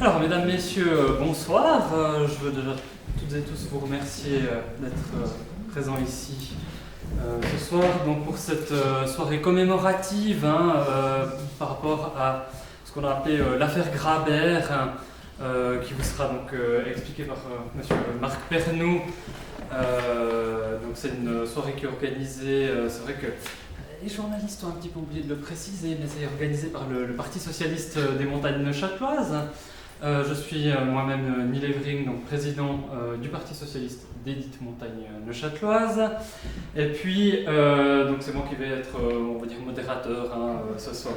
Alors, mesdames, messieurs, bonsoir. Je veux déjà toutes et tous vous remercier d'être présents ici ce soir donc pour cette soirée commémorative par rapport à ce qu'on a appelé l'affaire Grabert, qui vous sera donc expliquée par monsieur Marc Pernoud. Donc c'est une soirée qui est organisée, c'est vrai que les journalistes ont un petit peu oublié de le préciser, mais c'est organisé par le Parti Socialiste des Montagnes Neuchâteloises. Je suis moi-même Neil Evering, donc président du Parti Socialiste des dites Montagnes Neuchâteloises. Et puis, donc c'est moi qui vais être, on va dire, modérateur ce soir.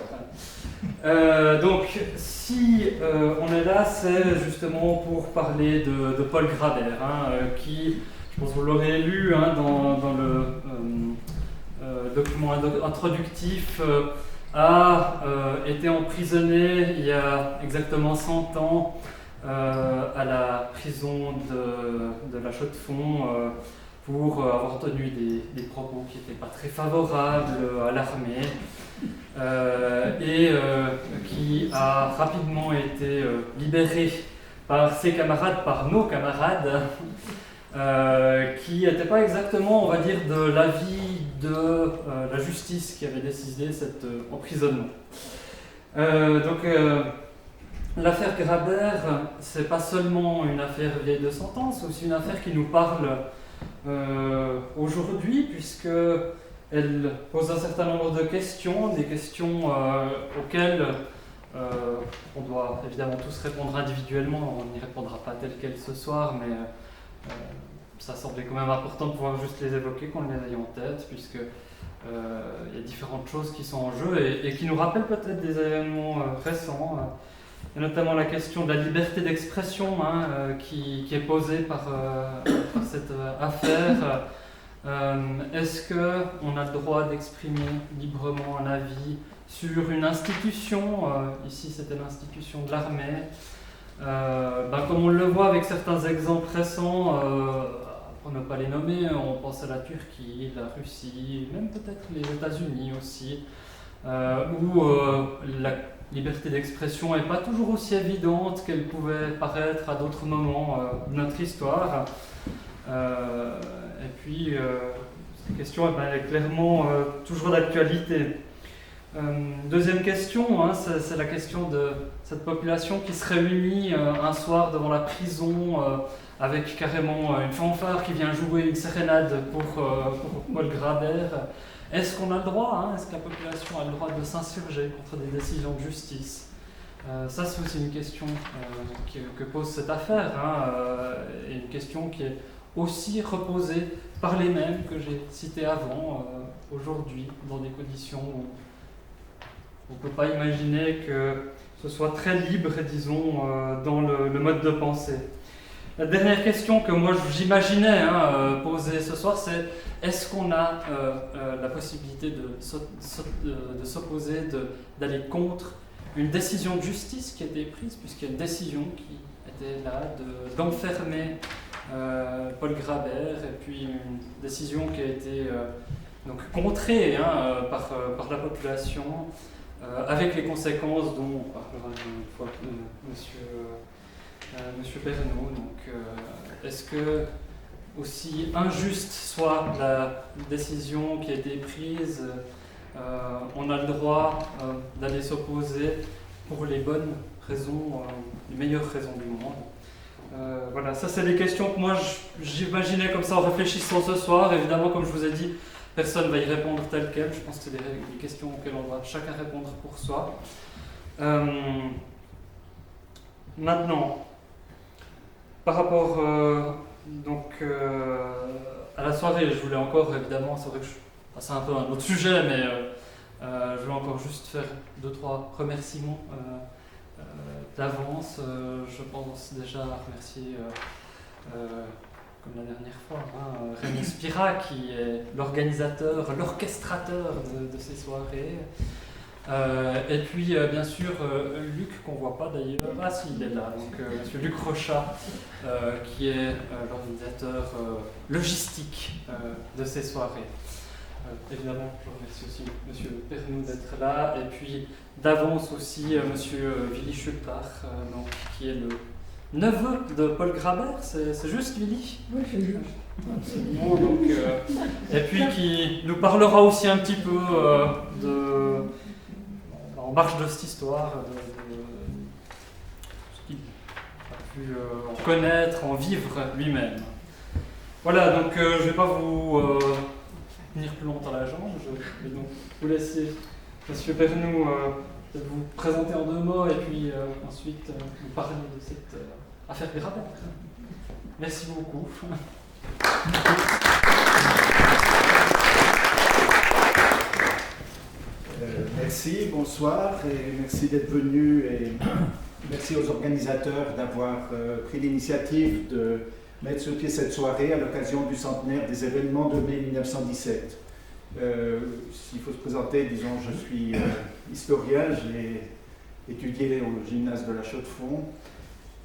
Donc, si on est là, c'est justement pour parler de Paul Grabert, qui, je pense que vous l'aurez lu dans le document introductif, a été emprisonné il y a exactement 100 ans à la prison de la Chaux-de-Fonds pour avoir tenu des propos qui n'étaient pas très favorables à l'armée et qui a rapidement été libéré par ses camarades, par nos camarades, qui n'étaient pas exactement, on va dire, de l'avis de la justice qui avait décidé cet emprisonnement. L'affaire Grabert, c'est pas seulement une affaire vieille de 100 ans, c'est aussi une affaire qui nous parle aujourd'hui, puisque elle pose un certain nombre de questions, des questions auxquelles on doit évidemment tous répondre individuellement. On n'y répondra pas tel quel ce soir, mais ça semblait quand même important de pouvoir juste les évoquer, qu'on les ait en tête, puisque il y a différentes choses qui sont en jeu et qui nous rappellent peut-être des événements récents. Il y a notamment la question de la liberté d'expression qui est posée par cette affaire. Est-ce qu'on a le droit d'exprimer librement un avis sur une institution? Ici, c'était l'institution de l'armée. Comme on le voit avec certains exemples récents, pour ne pas les nommer, on pense à la Turquie, la Russie, même peut-être les États-Unis aussi, où la liberté d'expression n'est pas toujours aussi évidente qu'elle pouvait paraître à d'autres moments de notre histoire. Et puis, cette question est clairement toujours d'actualité. Deuxième question, c'est la question de cette population qui se réunit un soir devant la prison avec carrément une fanfare qui vient jouer une sérénade pour Paul Grabert. Est-ce qu'on a le droit, est-ce que la population a le droit de s'insurger contre des décisions de justice? Ça, c'est aussi une question que pose cette affaire, et une question qui est aussi reposée par les mêmes que j'ai cités avant, aujourd'hui, dans des conditions où on ne peut pas imaginer que ce soit très libre, disons, dans le mode de pensée. La dernière question que moi j'imaginais poser ce soir, c'est est-ce qu'on a la possibilité de s'opposer, d'aller contre une décision de justice qui a été prise, puisqu'il y a une décision qui était là d'enfermer Paul Grabert, et puis une décision qui a été donc contrée par la population, avec les conséquences dont on parlera une fois Monsieur Pernoud. Donc, est-ce que, aussi injuste soit la décision qui a été prise, on a le droit d'aller s'opposer pour les bonnes raisons, les meilleures raisons du monde? Voilà, ça c'est des questions que moi j'imaginais comme ça en réfléchissant ce soir. Évidemment, comme je vous ai dit, personne ne va y répondre tel quel. Je pense que c'est des questions auxquelles on doit chacun répondre pour soi. Maintenant, par rapport à la soirée, je voulais encore, évidemment, c'est vrai que je passe un peu à un autre sujet, mais je voulais encore juste faire 2-3 remerciements d'avance. Je pense déjà à remercier, comme la dernière fois, Rémi Spira, qui est l'organisateur, l'orchestrateur de ces soirées. Et puis bien sûr Luc, qu'on ne voit pas d'ailleurs, si il est là, donc monsieur Luc Rochat, qui est l'organisateur logistique de ces soirées. Évidemment, je remercie aussi M. Pernou d'être là, et puis d'avance aussi M. Willy Schultach, qui est le neveu de Paul Grabert, c'est juste Willy? Oui, c'est juste. Absolument. Donc, et puis qui nous parlera aussi un petit peu en marge de cette histoire, de ce qu'il a pu en connaître, en vivre lui-même. Voilà, donc je ne vais pas vous tenir plus longtemps la jambe, je vais donc vous laisser, M. Pernou, vous présenter en 2 mots et puis ensuite nous parler de cette affaire Grabert. Merci beaucoup. Merci, bonsoir et merci d'être venu et merci aux organisateurs d'avoir pris l'initiative de mettre sur pied cette soirée à l'occasion du centenaire des événements de mai 1917. S'il faut se présenter, disons, je suis historien, j'ai étudié au gymnase de la Chaux-de-Fonds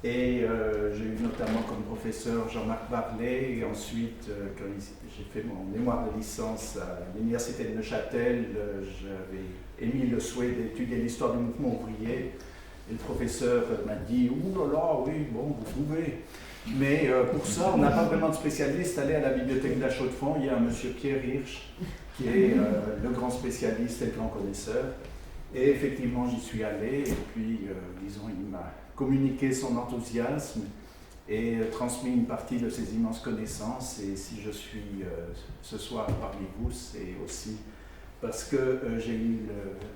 et j'ai eu notamment comme professeur Jean-Marc Barlet et ensuite, quand j'ai fait mon mémoire de licence à l'université de Neuchâtel, j'avais émis le souhait d'étudier l'histoire du mouvement ouvrier et le professeur m'a dit « Ouh là là, oui, bon, vous pouvez ». Mais pour ça, on n'a pas vraiment de spécialiste. Allez à la bibliothèque de la Chaux-de-Fonds, il y a un monsieur Pierre Hirsch qui est le grand spécialiste et le grand connaisseur. Et effectivement, j'y suis allé et puis, disons, il m'a communiqué son enthousiasme et transmis une partie de ses immenses connaissances. Et si je suis ce soir parmi vous, c'est aussi parce que j'ai eu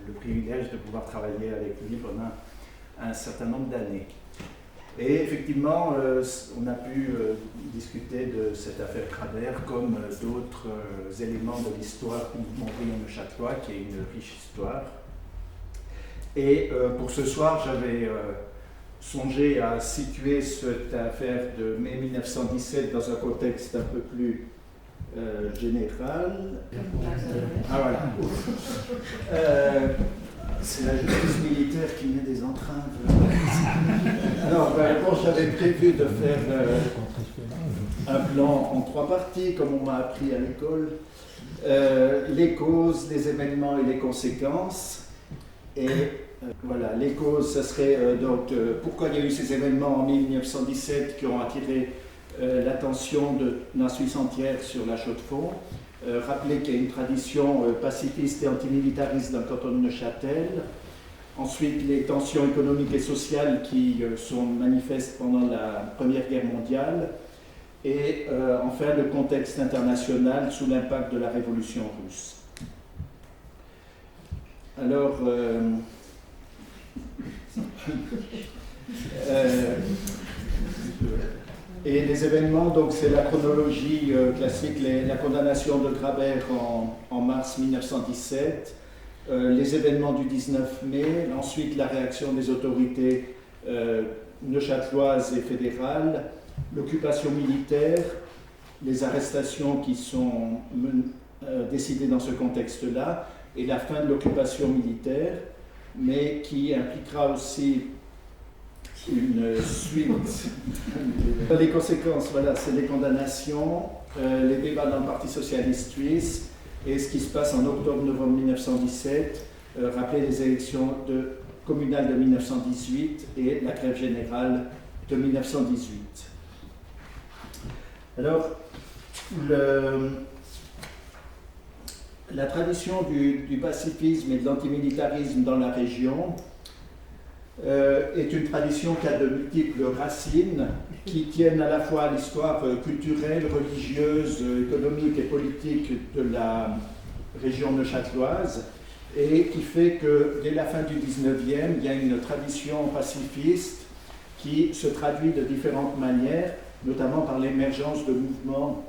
le privilège de pouvoir travailler avec lui pendant un certain nombre d'années. Et effectivement, on a pu discuter de cette affaire Grabert comme d'autres éléments de l'histoire du mouvement ouvrier neuchâtelois, qui est une riche histoire. Et pour ce soir, j'avais songé à situer cette affaire de mai 1917 dans un contexte un peu plus général. Ah voilà. C'est la justice militaire qui met des entraves. Alors, bon, j'avais prévu de faire un plan en 3 parties, comme on m'a appris à l'école. Les causes, les événements et les conséquences. Et voilà, les causes, ça serait pourquoi il y a eu ces événements en 1917 qui ont attiré l'attention de la Suisse entière sur la Chaux-de-Fonds. Rappeler qu'il y a une tradition pacifiste et antimilitariste dans le canton de Neuchâtel. Ensuite, les tensions économiques et sociales qui sont manifestes pendant la Première Guerre mondiale. Et enfin, le contexte international sous l'impact de la Révolution russe. Alors, et les événements, donc c'est la chronologie classique, la condamnation de Grabert en mars 1917, les événements du 19 mai, ensuite la réaction des autorités neuchâteloises et fédérales, l'occupation militaire, les arrestations qui sont décidées dans ce contexte-là, et la fin de l'occupation militaire, mais qui impliquera aussi une suite. Les conséquences, voilà, c'est les condamnations, les débats dans le Parti socialiste suisse et ce qui se passe en octobre-novembre 1917, rappeler les élections communales de 1918 et la grève générale de 1918. Alors, la tradition du pacifisme et de l'antimilitarisme dans la région est une tradition qui a de multiples racines qui tiennent à la fois à l'histoire culturelle, religieuse, économique et politique de la région neuchâteloise et qui fait que dès la fin du 19e, il y a une tradition pacifiste qui se traduit de différentes manières, notamment par l'émergence de mouvements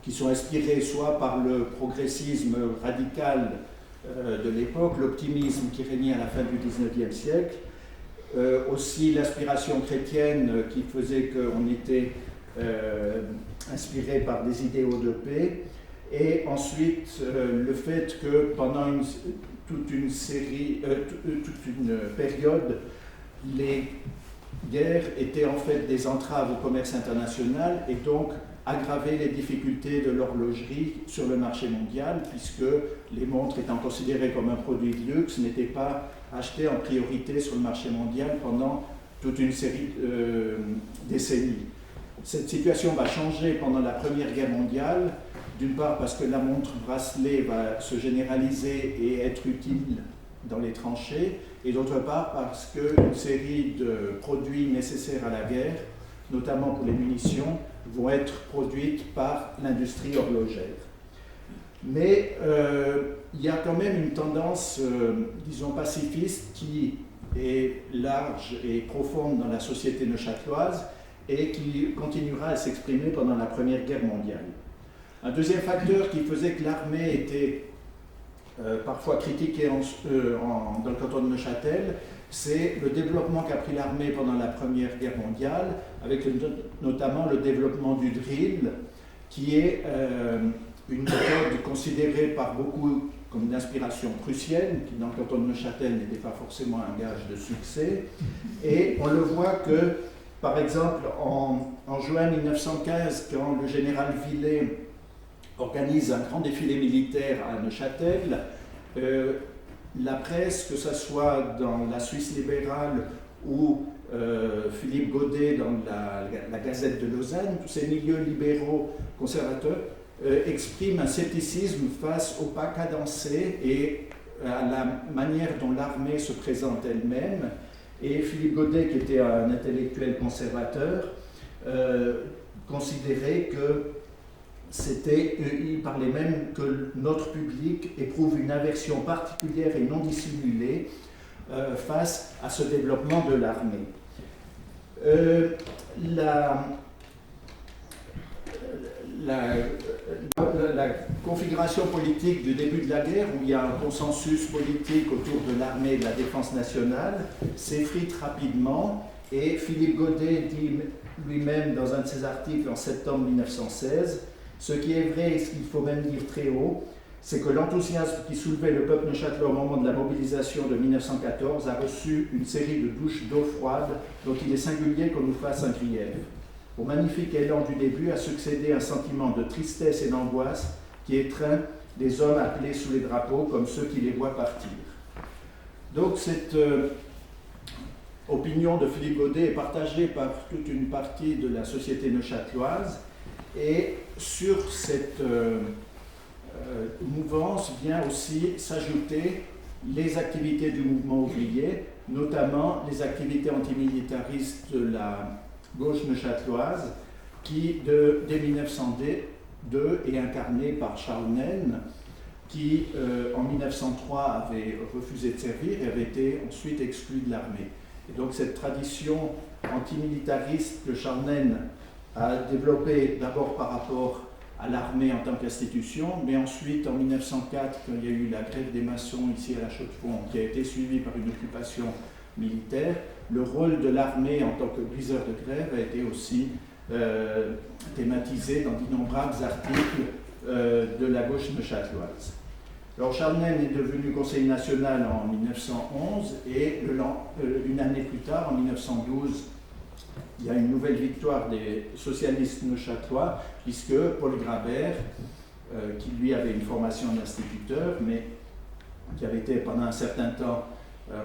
qui sont inspirés soit par le progressisme radical de l'époque, l'optimisme qui régnait à la fin du 19e siècle, aussi l'inspiration chrétienne qui faisait qu'on était inspiré par des idéaux de paix, et ensuite le fait que pendant toute une période, les guerre étaient en fait des entraves au commerce international et donc aggravaient les difficultés de l'horlogerie sur le marché mondial, puisque les montres étant considérées comme un produit de luxe n'étaient pas achetées en priorité sur le marché mondial pendant toute une série de décennies. Cette situation va changer pendant la Première Guerre mondiale, d'une part parce que la montre bracelet va se généraliser et être utile dans les tranchées, et d'autre part parce qu'une série de produits nécessaires à la guerre, notamment pour les munitions, vont être produites par l'industrie horlogère. Mais il y a quand même une tendance, disons, pacifiste qui est large et profonde dans la société neuchâteloise et qui continuera à s'exprimer pendant la Première Guerre mondiale. Un deuxième facteur qui faisait que l'armée était parfois critiquée dans le canton de Neuchâtel, c'est le développement qu'a pris l'armée pendant la Première Guerre mondiale, avec notamment le développement du drill, qui est une méthode considérée par beaucoup comme d'inspiration prussienne, qui dans le canton de Neuchâtel n'était pas forcément un gage de succès. Et on le voit que, par exemple, en juin 1915, quand le général Villet organise un grand défilé militaire à Neuchâtel, la presse, que ce soit dans la Suisse libérale ou Philippe Godet dans la Gazette de Lausanne, tous ces milieux libéraux conservateurs expriment un scepticisme face au pas cadencé et à la manière dont l'armée se présente elle-même. Et Philippe Godet, qui était un intellectuel conservateur, considérait que il parlait même que notre public éprouve une aversion particulière et non dissimulée face à ce développement de l'armée. La configuration politique du début de la guerre, où il y a un consensus politique autour de l'armée et de la défense nationale, s'effrite rapidement, et Philippe Godet dit lui-même dans un de ses articles en septembre 1916, ce qui est vrai et ce qu'il faut même dire très haut, c'est que l'enthousiasme qui soulevait le peuple neuchâtelois au moment de la mobilisation de 1914 a reçu une série de douches d'eau froide dont il est singulier qu'on nous fasse un grief. Au magnifique élan du début a succédé un sentiment de tristesse et d'angoisse qui étreint les hommes appelés sous les drapeaux comme ceux qui les voient partir. Donc cette opinion de Philippe Godet est partagée par toute une partie de la société neuchâteloise, et sur cette mouvance vient aussi s'ajouter les activités du mouvement ouvrier, notamment les activités antimilitaristes de la gauche neuchâteloise, qui, dès 1902, est incarnée par Charles Naine, qui, en 1903, avait refusé de servir et avait été ensuite exclu de l'armée. Et donc cette tradition antimilitariste que Charles Naine a développée d'abord par rapport à l'armée en tant qu'institution, mais ensuite, en 1904, quand il y a eu la grève des maçons ici à la Chaux-de-Fonds, qui a été suivie par une occupation militaire, le rôle de l'armée en tant que briseur de grève a été aussi thématisé dans d'innombrables articles de la gauche neuchâteloise. Alors Charles Naine est devenu conseiller national en 1911 et une année plus tard, en 1912, il y a une nouvelle victoire des socialistes neuchâtelois, puisque Paul Grabert, qui lui avait une formation d'instituteur, mais qui avait été pendant un certain temps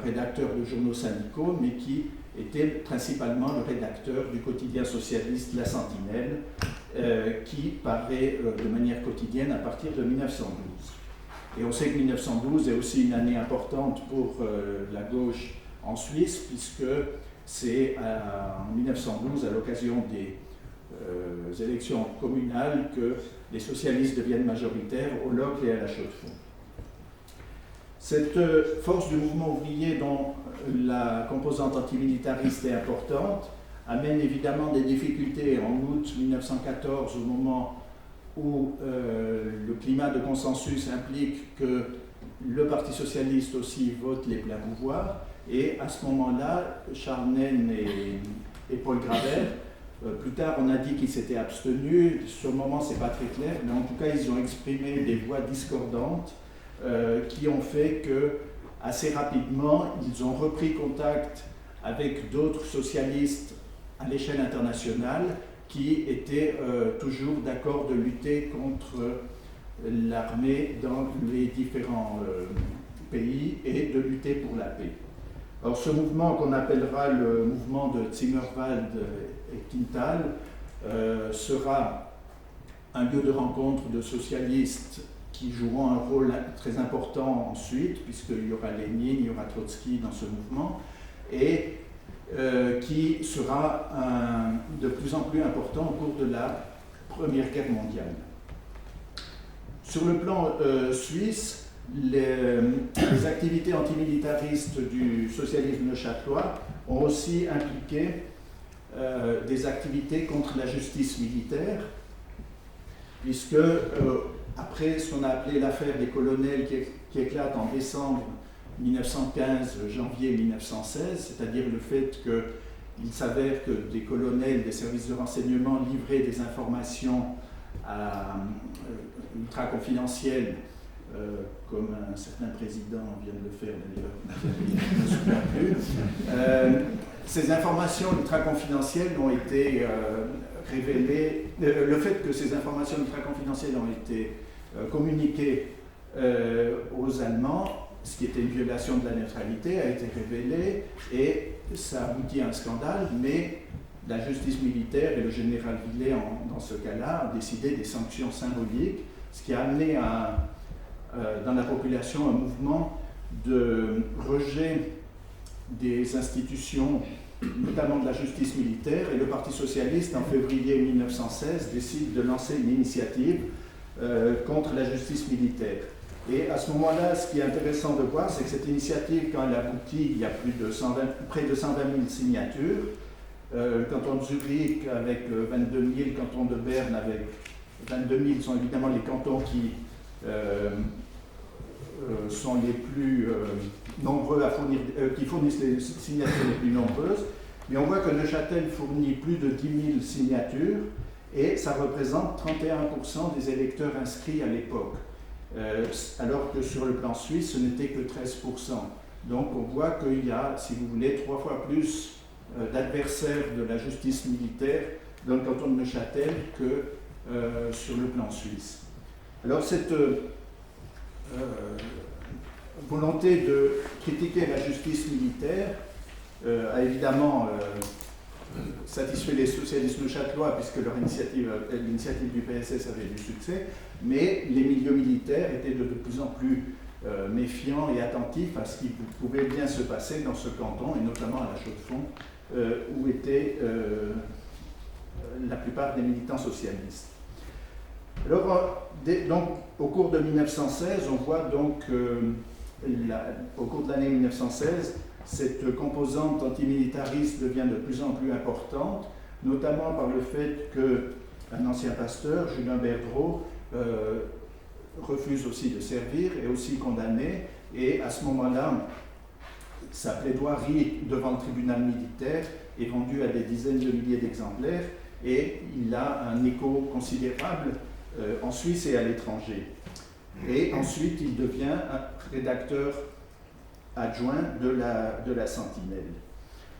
rédacteur de journaux syndicaux, mais qui était principalement le rédacteur du quotidien socialiste La Sentinelle, qui paraît de manière quotidienne à partir de 1912. Et on sait que 1912 est aussi une année importante pour la gauche en Suisse, puisque c'est en 1912, à l'occasion des élections communales, que les socialistes deviennent majoritaires au Locle et à la Chaux-de-Fonds. Cette force du mouvement ouvrier, dont la composante antimilitariste est importante, amène évidemment des difficultés en août 1914, au moment où le climat de consensus implique que le Parti socialiste aussi vote les pleins pouvoirs. Et à ce moment-là, Charles Naine et Paul Grabert, plus tard on a dit qu'ils s'étaient abstenus, sur le moment c'est pas très clair, mais en tout cas ils ont exprimé des voix discordantes qui ont fait que assez rapidement ils ont repris contact avec d'autres socialistes à l'échelle internationale qui étaient toujours d'accord de lutter contre l'armée dans les différents pays et de lutter pour la paix. Alors ce mouvement qu'on appellera le mouvement de Zimmerwald et Quintal sera un lieu de rencontre de socialistes qui joueront un rôle très important ensuite, puisqu'il y aura Lénine, il y aura Trotsky dans ce mouvement, et qui sera de plus en plus important au cours de la Première Guerre mondiale. Sur le plan suisse, les activités antimilitaristes du socialisme neuchâtelois ont aussi impliqué des activités contre la justice militaire, puisque après ce qu'on a appelé l'affaire des colonels qui éclate en décembre 1915, janvier 1916, c'est-à-dire le fait qu'il s'avère que des colonels des services de renseignement livraient des informations ultra confidentielles, comme un certain président vient de le faire d'ailleurs, je ne me souviens plus. Ces informations ultra confidentielles ont été révélées, le fait que ces informations ultra confidentielles ont été communiquées aux Allemands, ce qui était une violation de la neutralité, a été révélé et ça aboutit à un scandale, mais la justice militaire et le général Villet, dans ce cas-là, ont décidé des sanctions symboliques, ce qui a amené dans la population un mouvement de rejet des institutions, notamment de la justice militaire, et le Parti socialiste, en février 1916, décide de lancer une initiative contre la justice militaire. Et à ce moment-là, ce qui est intéressant de voir, c'est que cette initiative, quand elle aboutit, il y a près de 120 000 signatures. Le canton de Zurich avec 22 000, le canton de Berne avec 22 000 sont évidemment les cantons qui sont les plus nombreux à fournir, qui fournissent les signatures les plus nombreuses. Mais on voit que Neuchâtel fournit plus de 10 000 signatures et ça représente 31% des électeurs inscrits à l'époque. Alors que sur le plan suisse, ce n'était que 13%. Donc on voit qu'il y a, si vous voulez, 3 fois plus d'adversaires de la justice militaire dans le canton de Neuchâtel que sur le plan suisse. Alors cette volonté de critiquer la justice militaire a évidemment satisfait les socialistes neuchâtelois puisque l'initiative du PSS avait du succès, mais les milieux militaires étaient de plus en plus méfiants et attentifs à ce qui pouvait bien se passer dans ce canton, et notamment à la Chaux-de-Fonds, où étaient la plupart des militants socialistes. Alors, donc, au cours de 1916, on voit donc, au cours de l'année 1916, cette composante antimilitariste devient de plus en plus importante, notamment par le fait qu'un ancien pasteur, Julien Berdreau, refuse aussi de servir, est aussi condamné, et à ce moment-là, sa plaidoirie devant le tribunal militaire est vendue à des dizaines de milliers d'exemplaires, et il a un écho considérable en Suisse et à l'étranger. Et ensuite, il devient un rédacteur adjoint de la Sentinelle.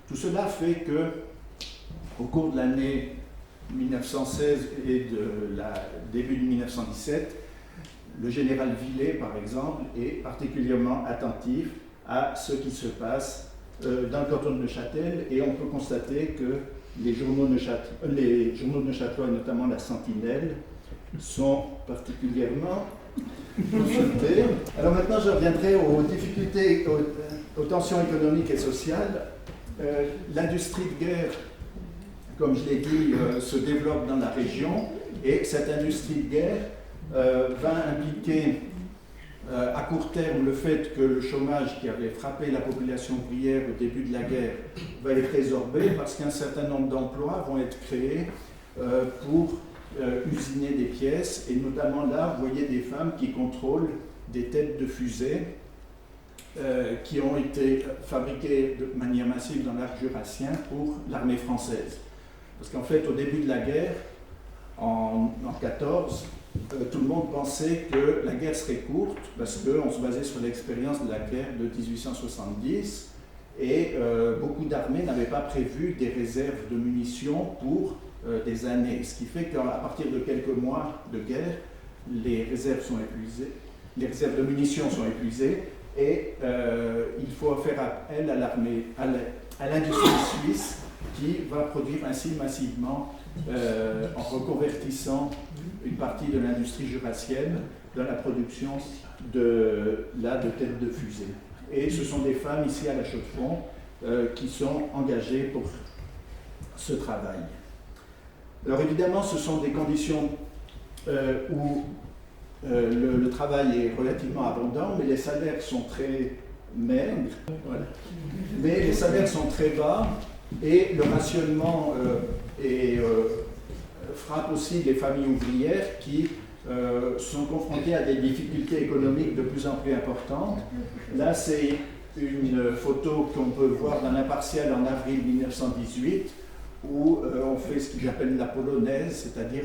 Tout cela fait que, au cours de l'année 1916 et de début de 1917, le général Villet, par exemple, est particulièrement attentif à ce qui se passe dans le canton de Neuchâtel, et on peut constater que les journaux neuchâtelois, et notamment la Sentinelle, sont particulièrement consultés. Alors maintenant, je reviendrai aux difficultés, aux tensions économiques et sociales. L'industrie de guerre, comme je l'ai dit, se développe dans la région, et cette industrie de guerre va impliquer à court terme le fait que le chômage qui avait frappé la population ouvrière au début de la guerre va être résorbé, parce qu'un certain nombre d'emplois vont être créés pour usiner des pièces, et notamment là, vous voyez des femmes qui contrôlent des têtes de fusée qui ont été fabriquées de manière massive dans l'arc jurassien pour l'armée française. Parce qu'en fait, au début de la guerre, en 1914, tout le monde pensait que la guerre serait courte, parce qu'on se basait sur l'expérience de la guerre de 1870, et beaucoup d'armées n'avaient pas prévu des réserves de munitions pour des années, ce qui fait qu'à partir de quelques mois de guerre, les réserves sont épuisées, les réserves de munitions sont épuisées, et il faut faire appel à l'armée, à l'industrie suisse, qui va produire ainsi massivement en reconvertissant une partie de l'industrie jurassienne dans la production de têtes de fusée. Et ce sont des femmes ici à la Chaux-de-Fonds qui sont engagées pour ce travail. Alors évidemment, ce sont des conditions où le travail est relativement abondant, mais les salaires sont très maigres. Voilà. Mais les salaires sont très bas et le rationnement frappe aussi les familles ouvrières qui sont confrontées à des difficultés économiques de plus en plus importantes. Là, c'est une photo qu'on peut voir dans l'Impartial en avril 1918, où on fait ce qu'ils appellent la polonaise, c'est-à-dire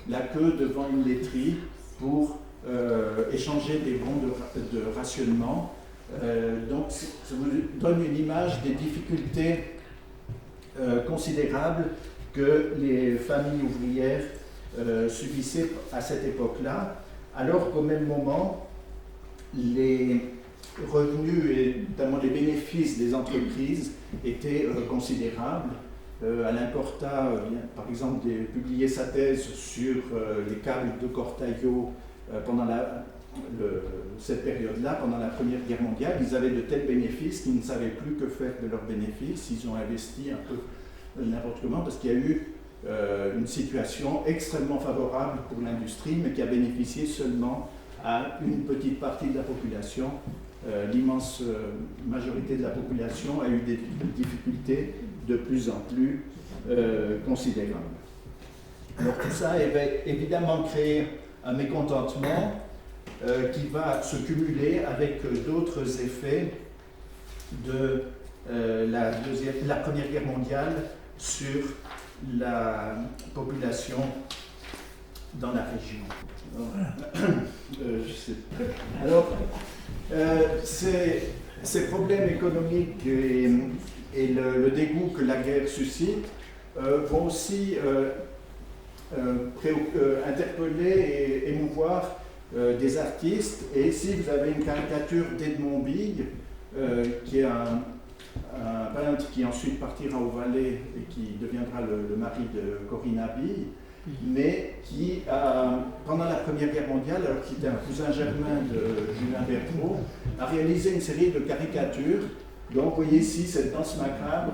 la queue devant une laiterie pour échanger des bons de rationnement. Donc, ça vous donne une image des difficultés considérables que les familles ouvrières subissaient à cette époque-là, alors qu'au même moment, les revenus et notamment les bénéfices des entreprises étaient considérables. Alain Corta vient par exemple de publier sa thèse sur les câbles de Cortaillot pendant cette période-là, pendant la Première Guerre mondiale. Ils avaient de tels bénéfices qu'ils ne savaient plus que faire de leurs bénéfices. Ils ont investi un peu n'importe comment parce qu'il y a eu une situation extrêmement favorable pour l'industrie, mais qui a bénéficié seulement à une petite partie de la population. L'immense majorité de la population a eu des difficultés de plus en plus considérables. Alors tout ça va évidemment créer un mécontentement qui va se cumuler avec d'autres effets de la Première Guerre mondiale sur la population dans la région. Alors, ces problèmes économiques et le dégoût que la guerre suscite vont aussi interpeller et émouvoir des artistes. Et ici, vous avez une caricature d'Edmond Bille, qui est un peintre qui ensuite partira au Valais et qui deviendra le mari de Corinna Bille, mais qui, pendant la Première Guerre mondiale, alors qu'il était un cousin germain de Julien Berthaud, a réalisé une série de caricatures. Donc, vous voyez ici cette danse macabre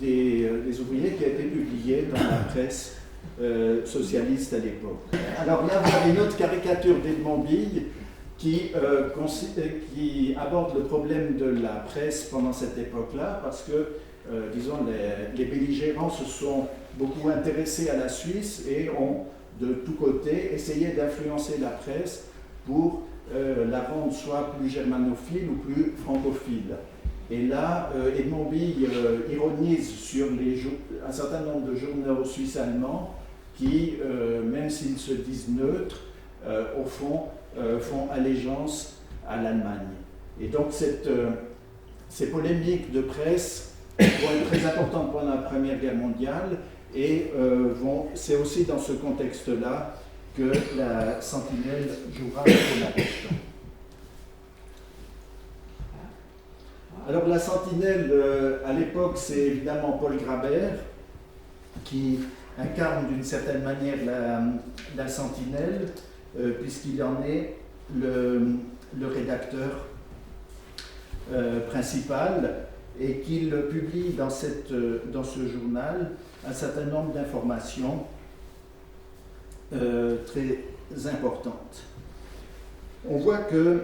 des ouvriers qui a été publiée dans la presse socialiste à l'époque. Alors là, vous avez une autre caricature d'Edmond Bille qui aborde le problème de la presse pendant cette époque-là, parce que, disons, les belligérants se sont beaucoup intéressés à la Suisse et ont, de tous côtés, essayé d'influencer la presse pour la rendre soit plus germanophile ou plus francophile. Et là, Edmond Bille ironise sur un certain nombre de journaux suisses allemands qui, même s'ils se disent neutres, au fond, font allégeance à l'Allemagne. Et donc ces polémiques de presse vont être très importantes pendant la Première Guerre mondiale et c'est aussi dans ce contexte-là que la Sentinelle jouera un rôle important. Alors la Sentinelle, à l'époque, c'est évidemment Paul Grabert qui incarne d'une certaine manière la Sentinelle, puisqu'il en est le rédacteur principal et qu'il publie dans ce journal un certain nombre d'informations très importantes. On voit que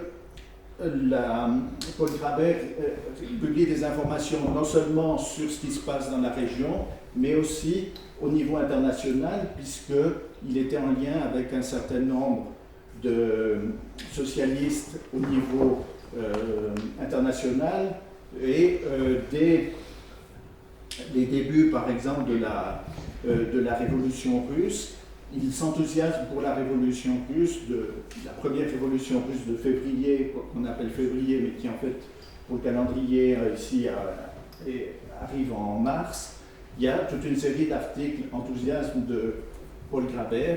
Paul Grabert publie des informations non seulement sur ce qui se passe dans la région, mais aussi au niveau international, puisqu'il était en lien avec un certain nombre de socialistes au niveau international, et dès les débuts, par exemple, de la révolution russe, il s'enthousiasme pour la révolution russe, la première révolution russe de février, qu'on appelle février, mais qui en fait pour le calendrier ici arrive en mars, il y a toute une série d'articles enthousiasme de Paul Graber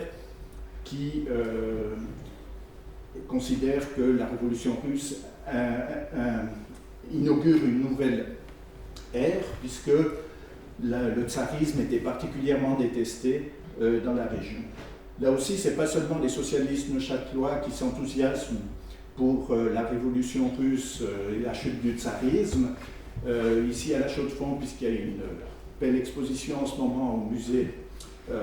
qui considère que la révolution russe inaugure une nouvelle ère, puisque le tsarisme était particulièrement détesté dans la région. Là aussi, ce n'est pas seulement les socialistes neuchâtelois qui s'enthousiasment pour la révolution russe et la chute du tsarisme. Ici à La Chaux-de-Fonds, puisqu'il y a une belle exposition en ce moment au musée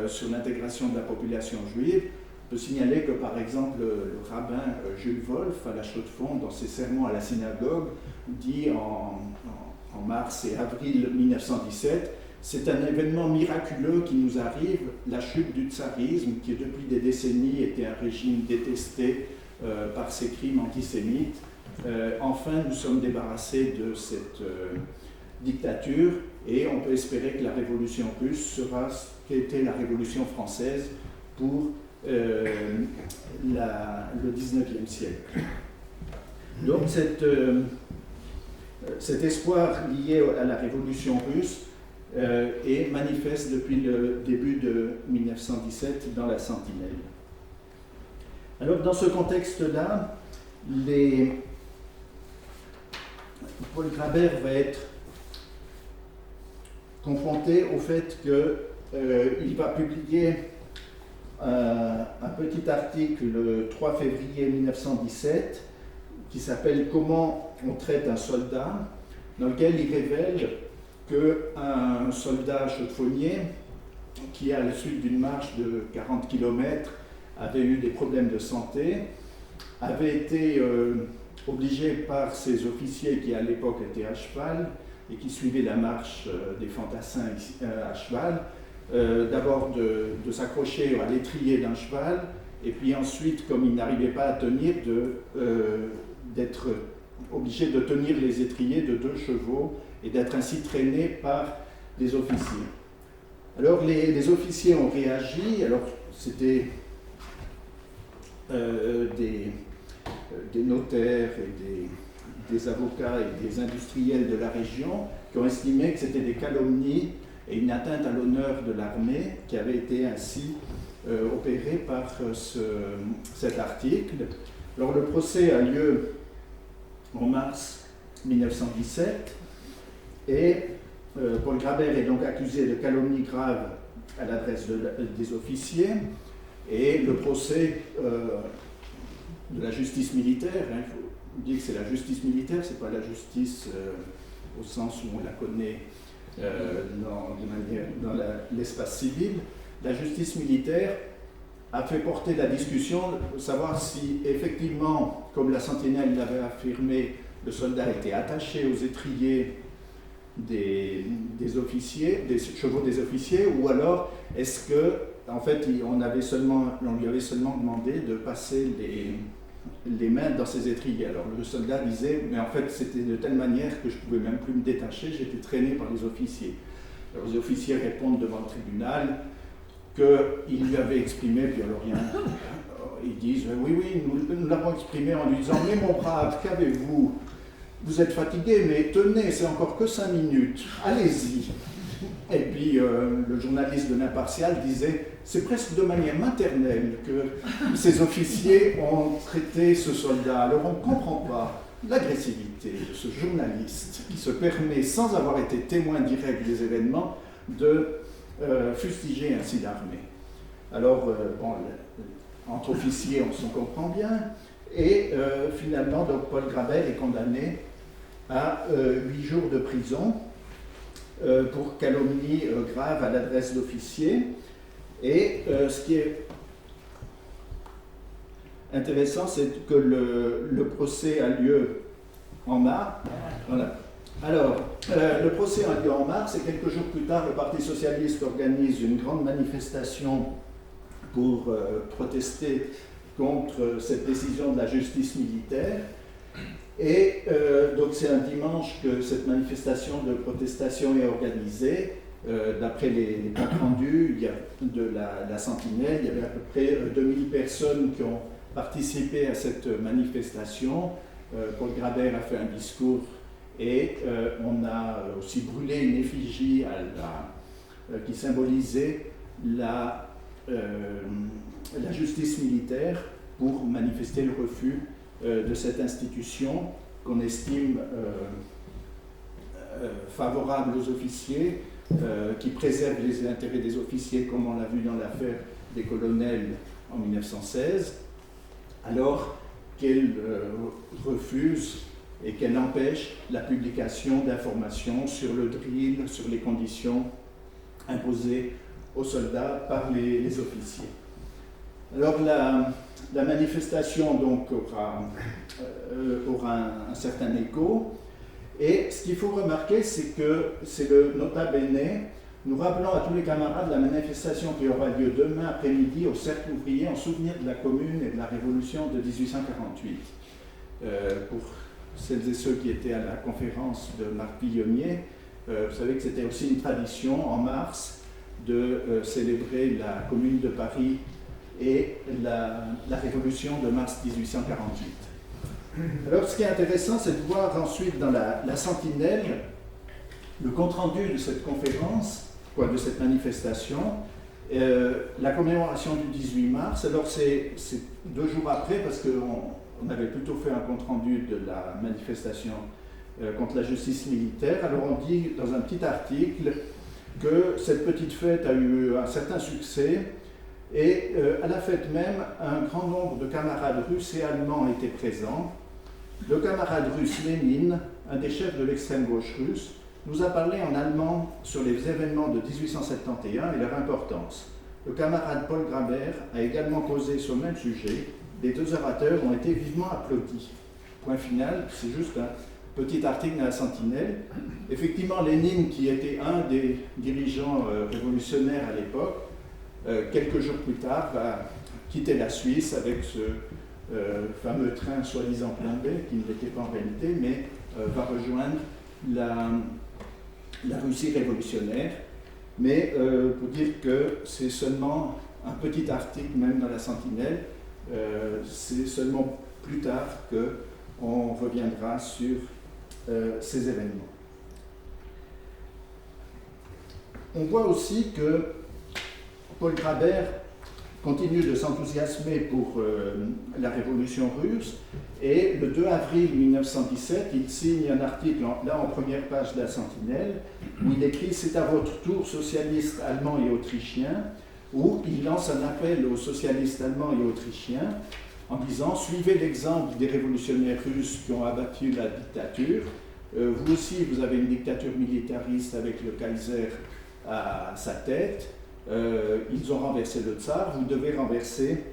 sur l'intégration de la population juive, on peut signaler que par exemple le rabbin Jules Wolf à La Chaux-de-Fonds, dans ses sermons à la synagogue, dit en mars et avril 1917, c'est un événement miraculeux qui nous arrive, la chute du tsarisme, qui depuis des décennies était un régime détesté par ses crimes antisémites. Enfin, nous sommes débarrassés de cette dictature et on peut espérer que la révolution russe sera ce qu'était la révolution française pour le 19e siècle. Donc cet espoir lié à la révolution russe est manifeste depuis le début de 1917 dans la Sentinelle. Alors dans ce contexte-là, Paul Graber va être confronté au fait qu'il va publier un petit article le 3 février 1917 qui s'appelle « Comment on traite un soldat », dans lequel il révèle qu'un soldat chaudefonnier qui, à la suite d'une marche de 40 km, avait eu des problèmes de santé, avait été obligé par ses officiers qui à l'époque étaient à cheval et qui suivaient la marche des fantassins à cheval, d'abord de s'accrocher à l'étrier d'un cheval, et puis ensuite, comme il n'arrivait pas à tenir, d'être obligé de tenir les étriers de 2 chevaux et d'être ainsi traîné par les officiers. Alors les officiers ont réagi, alors c'était des notaires et des avocats et des industriels de la région qui ont estimé que c'était des calomnies et une atteinte à l'honneur de l'armée qui avait été ainsi opérée par cet article. Alors le procès a lieu en mars 1917 et Paul Graber est donc accusé de calomnie grave à l'adresse des officiers et le procès de la justice militaire, il faut dire que c'est la justice militaire, c'est pas la justice au sens où on la connaît dans l'espace civil. La justice militaire a fait porter la discussion de savoir si effectivement, comme la Sentinelle l'avait affirmé, le soldat était attaché aux étriers des officiers, des chevaux des officiers, ou alors est-ce que, en fait, on lui avait seulement demandé de passer les mains dans ses étriers. Alors le soldat disait, mais en fait c'était de telle manière que je ne pouvais même plus me détacher, j'étais traîné par les officiers. Alors les officiers répondent devant le tribunal qu'il lui avait exprimé, puis alors ils disent, oui, nous l'avons exprimé en lui disant, mais mon brave, qu'avez-vous? Vous êtes fatigué, mais tenez, c'est encore que 5 minutes, allez-y. Et puis le journaliste de l'Impartial disait, c'est presque de manière maternelle que ces officiers ont traité ce soldat. Alors on ne comprend pas l'agressivité de ce journaliste qui se permet, sans avoir été témoin direct des événements, de fustiger ainsi l'armée. Alors, entre officiers, on s'en comprend bien, et finalement, donc, Paul Graber est condamné à 8 jours de prison pour calomnie grave à l'adresse d'officiers. Et ce qui est intéressant, c'est que le procès a lieu en mars. Voilà. Alors, le procès a lieu en mars et quelques jours plus tard, le Parti socialiste organise une grande manifestation pour protester contre cette décision de la justice militaire. Et donc c'est un dimanche que cette manifestation de protestation est organisée. D'après les comptes rendus de la Sentinelle, il y avait à peu près 2000 personnes qui ont participé à cette manifestation. Paul Graber a fait un discours Et on a aussi brûlé une effigie qui symbolisait la justice militaire pour manifester le refus de cette institution qu'on estime favorable aux officiers, qui préserve les intérêts des officiers, comme on l'a vu dans l'affaire des colonels en 1916, alors qu'elle refuse et qu'elle empêche la publication d'informations sur le drill, sur les conditions imposées aux soldats par les officiers. Alors la manifestation donc aura un certain écho, et ce qu'il faut remarquer, c'est que c'est le nota bene. Nous rappelons à tous les camarades la manifestation qui aura lieu demain après-midi au Cercle ouvrier en souvenir de la Commune et de la Révolution de 1848. Pour celles et ceux qui étaient à la conférence de Marc Pillonnier, vous savez que c'était aussi une tradition en mars de célébrer la Commune de Paris et la Révolution de mars 1848. Alors ce qui est intéressant, c'est de voir ensuite dans la Sentinelle le compte-rendu de cette conférence, de cette manifestation, la commémoration du 18 mars. Alors c'est 2 jours après, parce qu'on avait plutôt fait un compte-rendu de la manifestation contre la justice militaire. Alors on dit dans un petit article que cette petite fête a eu un certain succès, et à la fête même, un grand nombre de camarades russes et allemands étaient présents. Le camarade russe Lénine, un des chefs de l'extrême gauche russe, nous a parlé en allemand sur les événements de 1871 et leur importance. Le camarade Paul Grabert a également causé sur le même sujet. Les 2 orateurs ont été vivement applaudis. Point final, c'est juste un petit article dans la Sentinelle. Effectivement, Lénine, qui était un des dirigeants révolutionnaires à l'époque, quelques jours plus tard, va quitter la Suisse avec ce fameux train soi-disant plombé, qui ne l'était pas en réalité, mais va rejoindre la Russie révolutionnaire. Mais pour dire que c'est seulement un petit article, même dans la Sentinelle, c'est seulement plus tard qu'on reviendra sur ces événements. On voit aussi que Paul Grabert continue de s'enthousiasmer pour la révolution russe, et le 2 avril 1917, il signe un article, là en première page de la Sentinelle, où il écrit « C'est à votre tour, socialistes allemands et autrichiens », où il lance un appel aux socialistes allemands et autrichiens en disant « Suivez l'exemple des révolutionnaires russes qui ont abattu la dictature. Vous aussi, vous avez une dictature militariste avec le Kaiser à sa tête. Ils ont renversé le tsar, vous devez renverser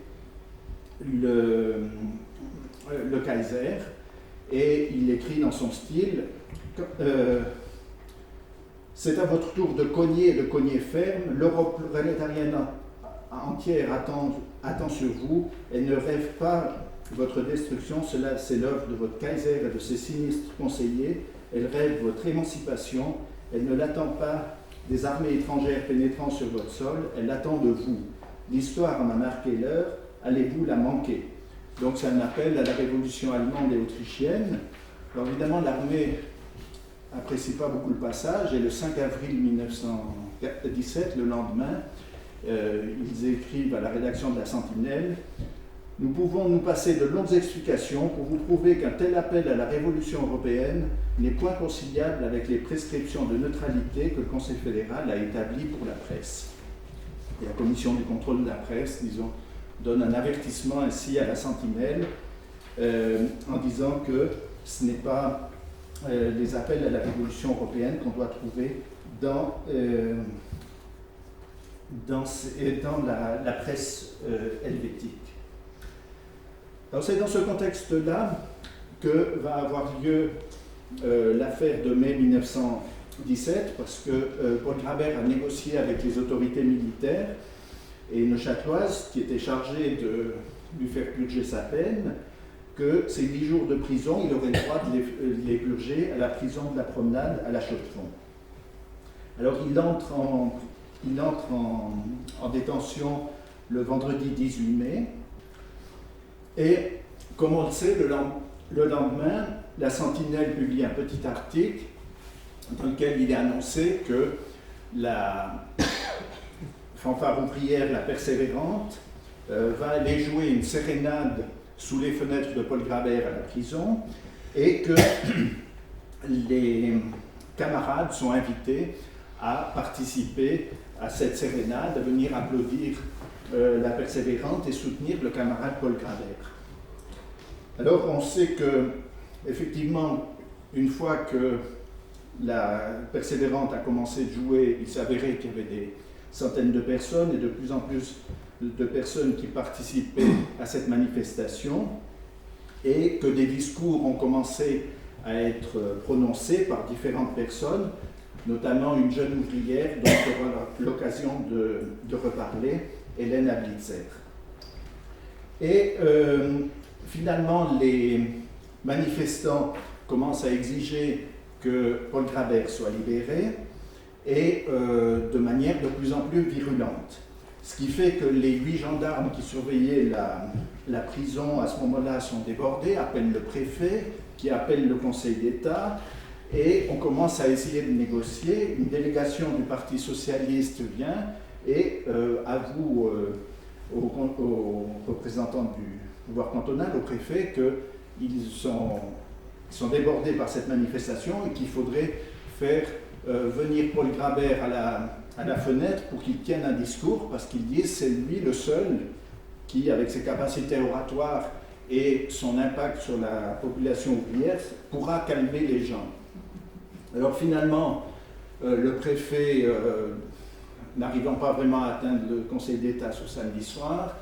le Kaiser. » Et il écrit dans son style « C'est à votre tour de cogner ferme, l'Europe prolétarienne entière attend sur vous, elle ne rêve pas votre destruction, cela c'est l'œuvre de votre Kaiser et de ses sinistres conseillers, elle rêve votre émancipation, elle ne l'attend pas des armées étrangères pénétrant sur votre sol, elle l'attend de vous. L'histoire en a marqué l'heure, allez-vous la manquer ?» Donc c'est un appel à la révolution allemande et autrichienne. Alors évidemment, l'armée n'apprécie pas beaucoup le passage, et le 5 avril 1917, le lendemain, ils écrivent à la rédaction de la Sentinelle « Nous pouvons nous passer de longues explications pour vous prouver qu'un tel appel à la révolution européenne n'est point conciliable avec les prescriptions de neutralité que le Conseil fédéral a établies pour la presse. » Et la commission du contrôle de la presse, disons, donne un avertissement ainsi à la Sentinelle en disant que ce n'est pas les appels à la révolution européenne qu'on doit trouver dans la presse helvétique. Alors c'est dans ce contexte-là que va avoir lieu l'affaire de mai 1917, parce que Paul Grabert a négocié avec les autorités militaires et neuchâteloises, qui étaient chargées de lui faire purger sa peine, que ces 10 jours de prison, il aurait le droit de les purger à la prison de la Promenade à La Chaux-de-Fonds. Alors il entre en détention le vendredi 18 mai, et comme on le sait, le lendemain, la Sentinelle publie un petit article dans lequel il est annoncé que la fanfare ouvrière La Persévérante va aller jouer une sérénade sous les fenêtres de Paul Grabert à la prison et que les camarades sont invités à participer à cette sérénade, à venir applaudir La Persévérante et soutenir le camarade Paul Grabert. Alors on sait que, effectivement, une fois que La Persévérante a commencé de jouer, il s'avérait qu'il y avait des centaines de personnes et de plus en plus de personnes qui participaient à cette manifestation et que des discours ont commencé à être prononcés par différentes personnes, notamment une jeune ouvrière dont on aura l'occasion de reparler, Hélène Ablitzer. Et finalement, les manifestants commencent à exiger que Paul Grabert soit libéré et de manière de plus en plus virulente. Ce qui fait que les 8 gendarmes qui surveillaient la prison à ce moment-là sont débordés, appellent le préfet, qui appelle le Conseil d'État, et on commence à essayer de négocier. Une délégation du Parti socialiste vient et avoue aux représentants du pouvoir cantonal, au préfet, qu'ils sont débordés par cette manifestation et qu'il faudrait faire venir Paul Grabert à la fenêtre pour qu'il tienne un discours, parce qu'il dit que c'est lui le seul qui, avec ses capacités oratoires et son impact sur la population ouvrière, pourra calmer les gens. Alors finalement, le préfet, n'arrivant pas vraiment à atteindre le Conseil d'État ce samedi soir,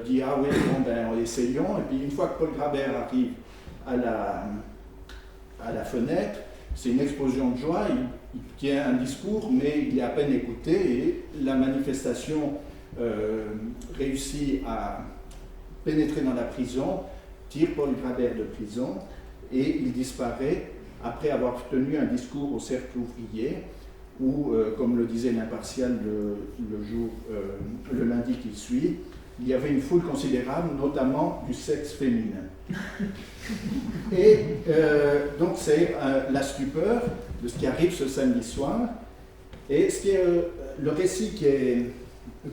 dit « Ah oui, bon ben essayons ». Et puis une fois que Paul Grabert arrive à la fenêtre, c'est une explosion de joie, il tient un discours, mais il est à peine écouté et la manifestation réussit à pénétrer dans la prison, tire Paul Grabert de prison et il disparaît après avoir tenu un discours au cercle ouvrier où, comme le disait l'Impartial le lundi qui suit, il y avait une foule considérable, notamment du sexe féminin. Et donc c'est la stupeur de ce qui arrive ce samedi soir. Et ce qui est, le récit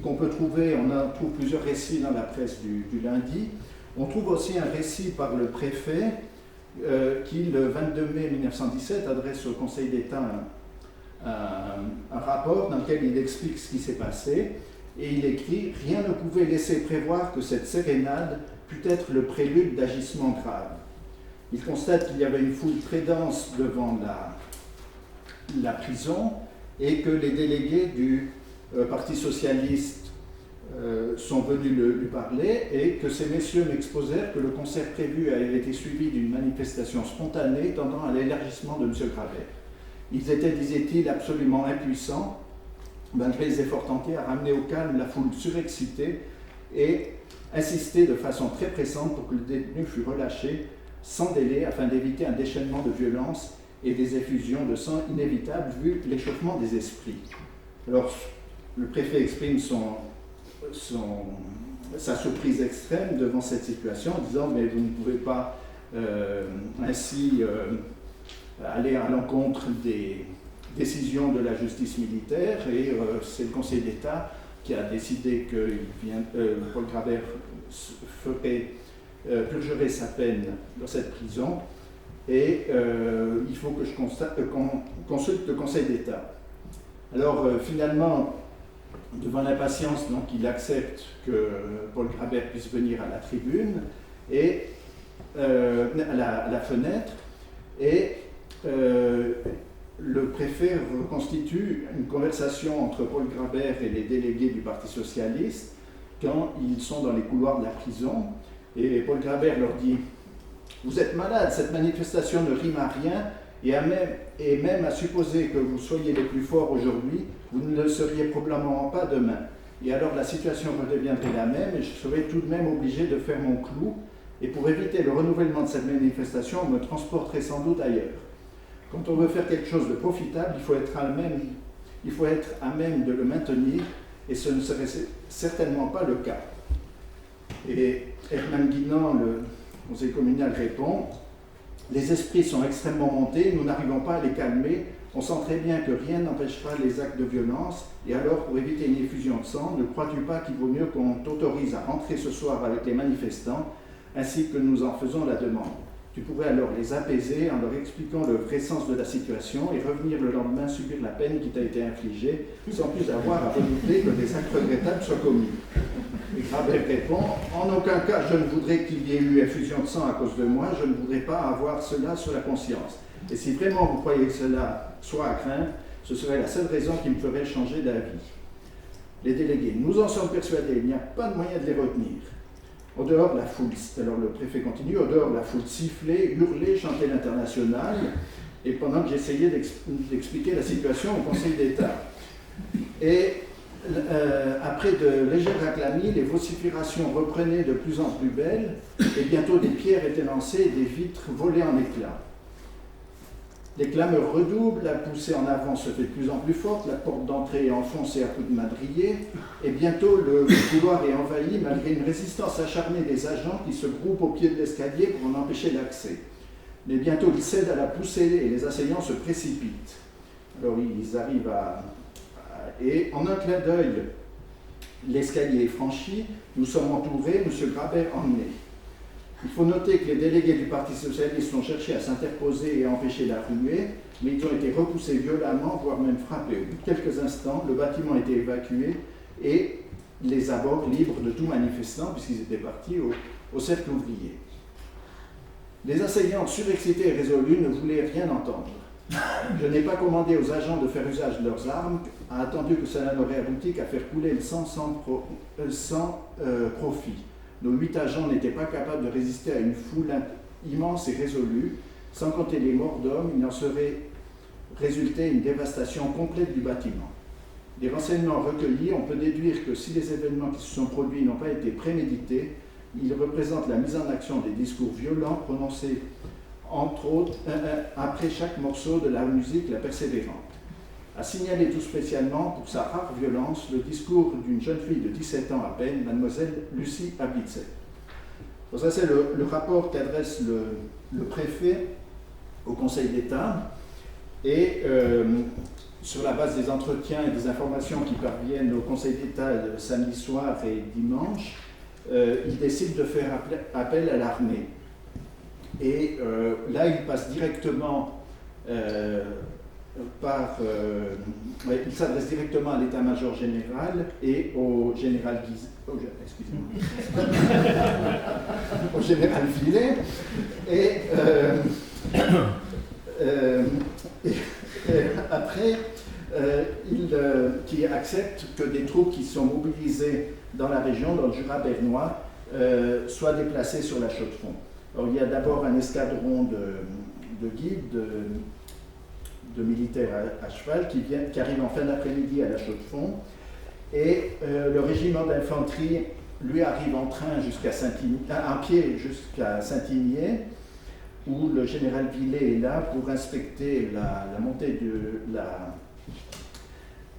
qu'on peut trouver, on en trouve plusieurs récits dans la presse du lundi. On trouve aussi un récit par le préfet qui, le 22 mai 1917, adresse au Conseil d'État un rapport dans lequel il explique ce qui s'est passé. Et il écrit « Rien ne pouvait laisser prévoir que cette sérénade pût être le prélude d'agissements graves. » Il constate qu'il y avait une foule très dense devant la prison et que les délégués du Parti socialiste sont venus lui parler et que ces messieurs m'exposèrent que le concert prévu avait été suivi d'une manifestation spontanée tendant à l'élargissement de M. Grabert. Ils étaient, disait-il, absolument impuissants, malgré les efforts tentés, à ramener au calme la foule surexcitée et insister de façon très pressante pour que le détenu fût relâché sans délai afin d'éviter un déchaînement de violence et des effusions de sang inévitables vu l'échauffement des esprits. Alors, le préfet exprime sa surprise extrême devant cette situation en disant « mais vous ne pouvez pas ainsi aller à l'encontre des décisions de la justice militaire et c'est le Conseil d'État qui a décidé que Paul Grabert purgerait sa peine dans cette prison et il faut que je consulte le Conseil d'État. » Alors finalement, devant l'impatience, donc, il accepte que Paul Grabert puisse venir à la tribune et à la fenêtre et le préfet reconstitue une conversation entre Paul Grabert et les délégués du Parti socialiste quand ils sont dans les couloirs de la prison et Paul Grabert leur dit « Vous êtes malades, cette manifestation ne rime à rien et même à supposer que vous soyez les plus forts aujourd'hui, vous ne le seriez probablement pas demain. Et alors la situation redeviendrait la même et je serais tout de même obligé de faire mon clou et pour éviter le renouvellement de cette manifestation, on me transporterait sans doute ailleurs. Quand on veut faire quelque chose de profitable, il faut être à même de le maintenir et ce ne serait certainement pas le cas. » Et Herman Guinan, le conseiller communal, répond Les esprits sont extrêmement montés, nous n'arrivons pas à les calmer. On sent très bien que rien n'empêchera les actes de violence. Et alors, pour éviter une effusion de sang, ne crois-tu pas qu'il vaut mieux qu'on t'autorise à rentrer ce soir avec les manifestants, ainsi que nous en faisons la demande? Tu pourrais alors les apaiser en leur expliquant le vrai sens de la situation et revenir le lendemain subir la peine qui t'a été infligée, sans plus avoir à redouter que des actes regrettables soient commis. Et Grabel répond: en aucun cas je ne voudrais qu'il y ait eu effusion de sang à cause de moi, je ne voudrais pas avoir cela sur la conscience. Et si vraiment vous croyez que cela soit à craindre, ce serait la seule raison qui me ferait changer d'avis. Les délégués: nous en sommes persuadés, il n'y a pas de moyen de les retenir. Au dehors de la foule, alors le préfet continue, au dehors de la foule sifflait, hurlait, chantait l'international, et pendant que j'essayais d'expliquer la situation au Conseil d'État. Et après de légères acclamies, les vociférations reprenaient de plus en plus belles, et bientôt des pierres étaient lancées et des vitres volaient en éclats. Les clameurs redoublent, la poussée en avant se fait de plus en plus forte, la porte d'entrée est enfoncée à coups de madrier, et bientôt le couloir est envahi malgré une résistance acharnée des agents qui se groupent au pied de l'escalier pour en empêcher l'accès. Mais bientôt ils cèdent à la poussée et les assaillants se précipitent. Alors ils arrivent et en un clin d'œil, l'escalier est franchi, nous sommes entourés, M. Grabel emmené. Il faut noter que les délégués du Parti socialiste ont cherché à s'interposer et à empêcher la ruée, mais ils ont été repoussés violemment, voire même frappés. Au bout de quelques instants, le bâtiment a été évacué et les abords libres de tout manifestant, puisqu'ils étaient partis au cercle ouvrier. Les assaillants, surexcités et résolus, ne voulaient rien entendre. Je n'ai pas commandé aux agents de faire usage de leurs armes, a attendu que cela n'aurait abouti qu'à faire couler le sang sans profit. Nos 8 agents n'étaient pas capables de résister à une foule immense et résolue. Sans compter les morts d'hommes, il en serait résulté une dévastation complète du bâtiment. Des renseignements recueillis, on peut déduire que si les événements qui se sont produits n'ont pas été prémédités, ils représentent la mise en action des discours violents prononcés, entre autres, après chaque morceau de la musique La Persévérante. A signaler tout spécialement, pour sa rare violence, le discours d'une jeune fille de 17 ans à peine, mademoiselle Lucie Abitzet. Donc ça, c'est le rapport qu'adresse le préfet au Conseil d'État. Et sur la base des entretiens et des informations qui parviennent au Conseil d'État le samedi soir et dimanche, il décide de faire appel à l'armée. Et là, il passe directement il s'adresse directement à l'état-major général et au général au général Villet, après, qui accepte que des troupes qui sont mobilisées dans la région, dans le Jura bernois, soient déplacées sur la Chaux-de-Fonds. Alors, il y a d'abord un escadron de guides, de militaires à cheval qui arrivent en fin d'après-midi à la Chaux-de-Fonds, et le régiment d'infanterie lui arrive en train en pied jusqu'à Saint-Imier, où le général Villet est là pour inspecter la montée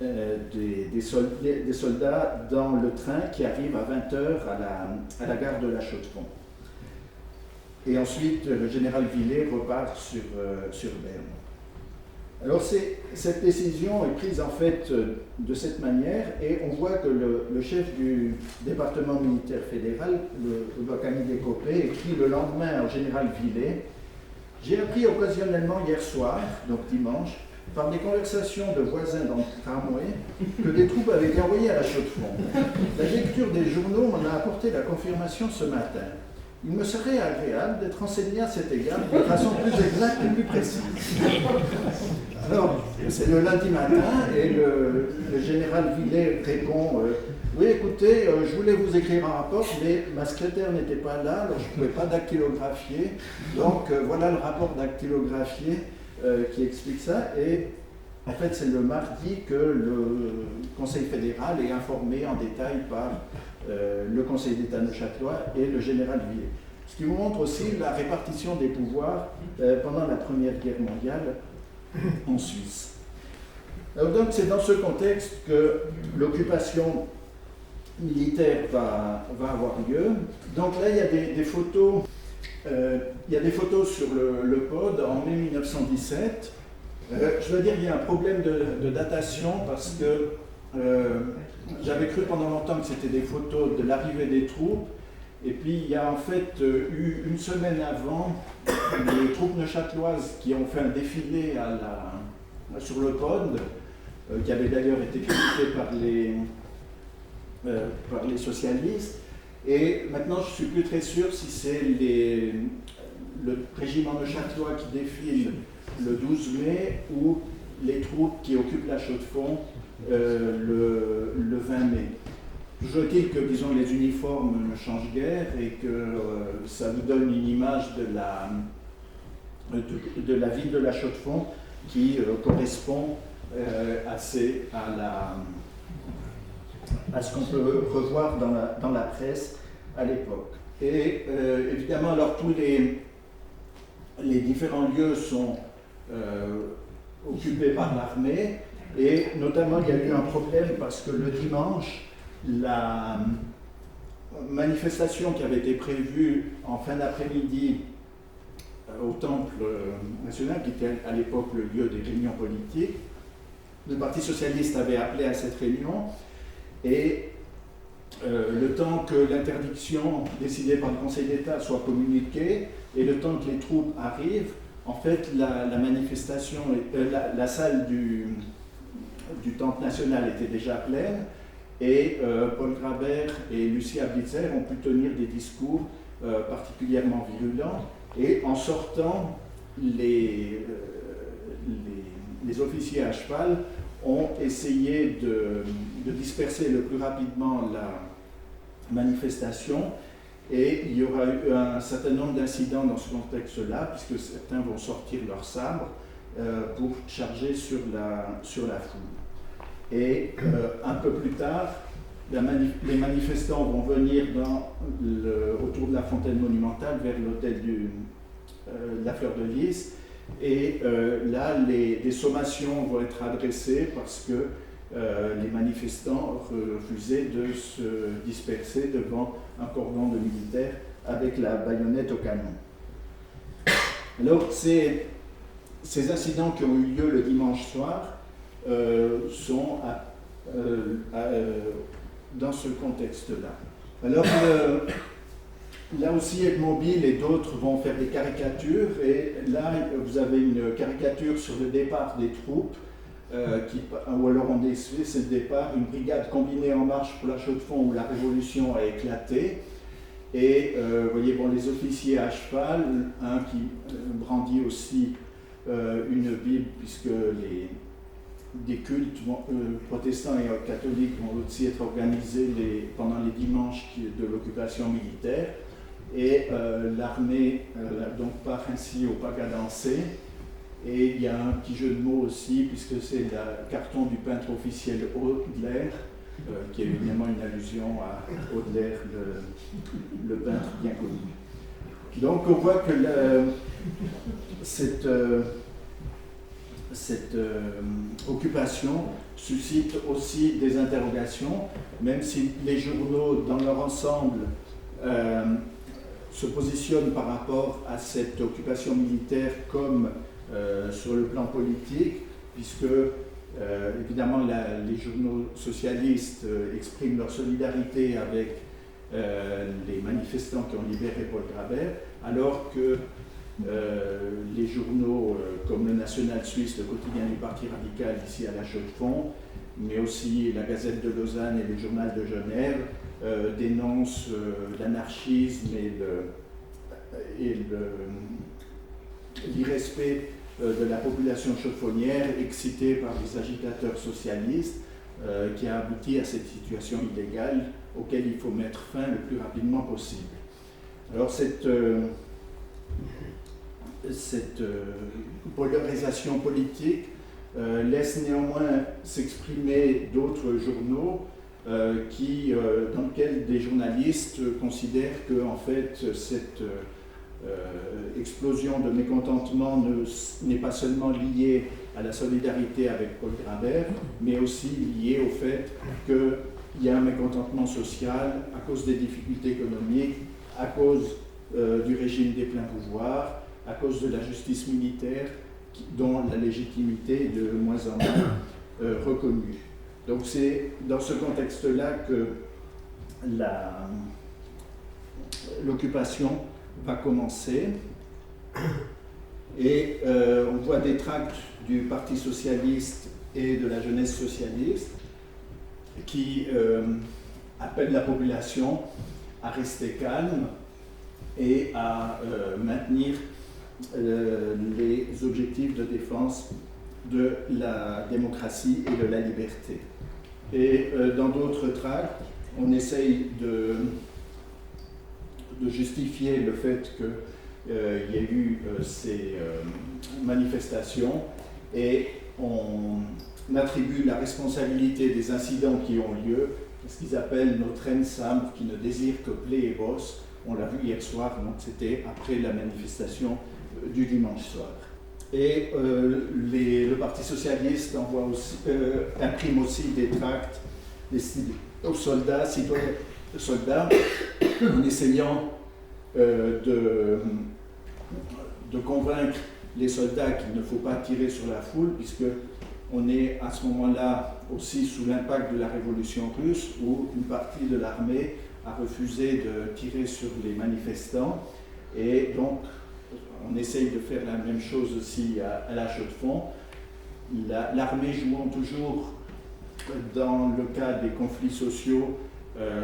des soldats dans le train qui arrive à 20h à la gare de la Chaux-de-Fonds. Et ensuite, le général Villet repart sur Berne. Alors cette décision est prise en fait de cette manière, et on voit que le chef du département militaire fédéral, le Camille Descopé, écrit le lendemain au général Villet: « J'ai appris occasionnellement hier soir, donc dimanche, par des conversations de voisins dans le tramway, que des troupes avaient été envoyées à la Chaux-de-Fonds. La lecture des journaux m'en a apporté la confirmation ce matin. Il me serait agréable d'être renseigné à cet égard de façon plus exacte et plus précise. » Alors, c'est le lundi matin, et le général Villet répond oui, écoutez, je voulais vous écrire un rapport, mais ma secrétaire n'était pas là, alors je ne pouvais pas dactylographier. Donc, voilà le rapport dactylographié qui explique ça. Et en fait, c'est le mardi que le Conseil fédéral est informé en détail par le Conseil d'État neuchâtelois et le général Villet. Ce qui vous montre aussi la répartition des pouvoirs pendant la Première Guerre mondiale en Suisse. Alors donc, c'est dans ce contexte que l'occupation militaire va avoir lieu. Donc là, il y a des photos Il y a des photos sur le pod en mai 1917. Je dois dire qu'il y a un problème de datation parce que j'avais cru pendant longtemps que c'était des photos de l'arrivée des troupes. Et puis il y a en fait eu une semaine avant les troupes neuchâteloises qui ont fait un défilé sur le pod, qui avait d'ailleurs été critiqué par les socialistes. Et maintenant je ne suis plus très sûr si c'est le régiment neuchâtelois qui défile le 12 mai ou les troupes qui occupent la Chaux-de-Fonds le 20 mai. Toujours est-il que, disons, les uniformes ne changent guère et que ça nous donne une image de la ville de la Chaux-de-Fonds qui correspond assez à ce qu'on peut revoir dans la presse à l'époque. Et évidemment, alors tous les différents lieux sont occupés par l'armée, et notamment il y a eu un problème parce que le dimanche, la manifestation qui avait été prévue en fin d'après-midi au Temple national, qui était à l'époque le lieu des réunions politiques, le Parti socialiste avait appelé à cette réunion, et le temps que l'interdiction décidée par le Conseil d'État soit communiquée et le temps que les troupes arrivent, en fait la manifestation, la salle du Temple national était déjà pleine, et Paul Grabert et Lucia Blitzer ont pu tenir des discours particulièrement virulents, et en sortant, les officiers à cheval ont essayé de disperser le plus rapidement la manifestation, et il y aura eu un certain nombre d'incidents dans ce contexte-là, puisque certains vont sortir leurs sabres pour charger sur la foule. Et un peu plus tard, les manifestants vont venir autour de la fontaine monumentale vers l'hôtel de la Fleur de Lys, et là des sommations vont être adressées parce que les manifestants refusaient de se disperser devant un cordon de militaires avec la baïonnette au canon. Alors ces incidents qui ont eu lieu le dimanche soir sont dans ce contexte-là. Alors là aussi, Edmond Mobile et d'autres vont faire des caricatures, et là vous avez une caricature sur le départ des troupes, ou alors on décrit, c'est le départ, une brigade combinée en marche pour la Chaux-de-Fonds où la révolution a éclaté. Et vous voyez, bon, les officiers à cheval, un qui brandit aussi une Bible, puisque des cultes protestants et catholiques vont aussi être organisés pendant les dimanches de l'occupation militaire. Et l'armée donc part ainsi au pas cadencé. Et il y a un petit jeu de mots aussi, puisque c'est le carton du peintre officiel Audelaire, qui est évidemment une allusion à Audelaire, le peintre bien connu. Donc on voit que cette occupation suscite aussi des interrogations, même si les journaux dans leur ensemble se positionnent par rapport à cette occupation militaire comme sur le plan politique, puisque évidemment les journaux socialistes expriment leur solidarité avec les manifestants qui ont libéré Paul Grabert, alors que les journaux comme le National Suisse, le quotidien du Parti radical ici à la Chaux-de-Fonds, mais aussi la Gazette de Lausanne et le Journal de Genève dénoncent l'anarchisme et l'irrespect de la population chaudefonnière excitée par les agitateurs socialistes, qui a abouti à cette situation illégale auquel il faut mettre fin le plus rapidement possible. Alors cette polarisation politique laisse néanmoins s'exprimer d'autres journaux dans lesquels des journalistes considèrent que en fait cette explosion de mécontentement n'est pas seulement liée à la solidarité avec Paul Grabert, mais aussi liée au fait qu'il y a un mécontentement social à cause des difficultés économiques, à cause du régime des pleins pouvoirs à cause de la justice militaire dont la légitimité est de moins en moins reconnue. Donc c'est dans ce contexte-là que l'occupation va commencer. Et on voit des tracts du Parti socialiste et de la jeunesse socialiste qui appellent la population à rester calme et à maintenir les objectifs de défense de la démocratie et de la liberté. Et dans d'autres tracts, on essaye de justifier le fait qu'il y a eu ces manifestations et on attribue la responsabilité des incidents qui ont lieu à ce qu'ils appellent nos traînes Sambre qui ne désirent que plaie et bosse. On l'a vu hier soir, donc c'était après la manifestation du dimanche soir. Et le Parti socialiste imprime aussi des tracts destinés aux soldats, citoyens soldats, en essayant de convaincre les soldats qu'il ne faut pas tirer sur la foule, puisque on est à ce moment-là aussi sous l'impact de la révolution russe, où une partie de l'armée a refusé de tirer sur les manifestants, et donc on essaye de faire la même chose aussi à la Chaux-de-Fonds. L'armée jouant toujours dans le cas des conflits sociaux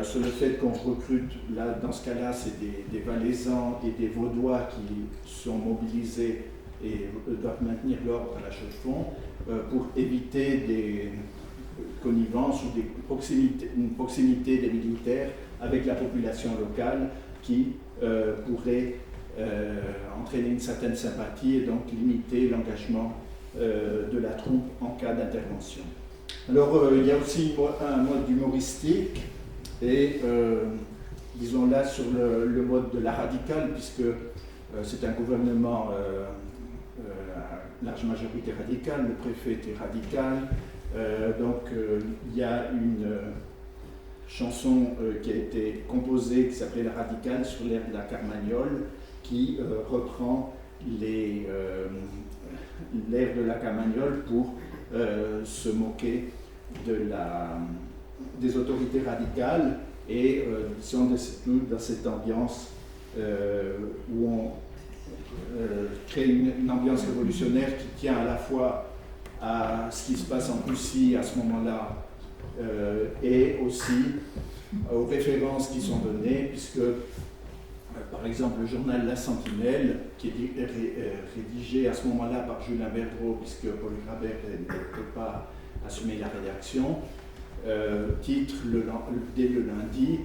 sur le fait qu'on recrute, là, dans ce cas-là, c'est des Valaisans et des Vaudois qui sont mobilisés et doivent maintenir l'ordre à la Chaux-de-Fonds pour éviter des connivences ou une proximité des militaires avec la population locale qui pourrait entraîner une certaine sympathie et donc limiter l'engagement de la troupe en cas d'intervention. Alors il y a aussi un mode humoristique et disons là sur le mode de la radicale, puisque c'est un gouvernement à large majorité radicale, le préfet était radical, donc il y a une chanson qui a été composée qui s'appelait La Radicale sur l'air de la Carmagnole, qui reprend l'air de la Carmagnole pour se moquer des autorités radicales et dans cette ambiance où on crée une ambiance révolutionnaire qui tient à la fois à ce qui se passe en Russie à ce moment-là et aussi aux références qui sont données, puisque par exemple le journal La Sentinelle, qui est rédigé à ce moment-là par Julien Verdreau, puisque Paul Grabert ne peut pas assumer la rédaction, titre dès le lundi,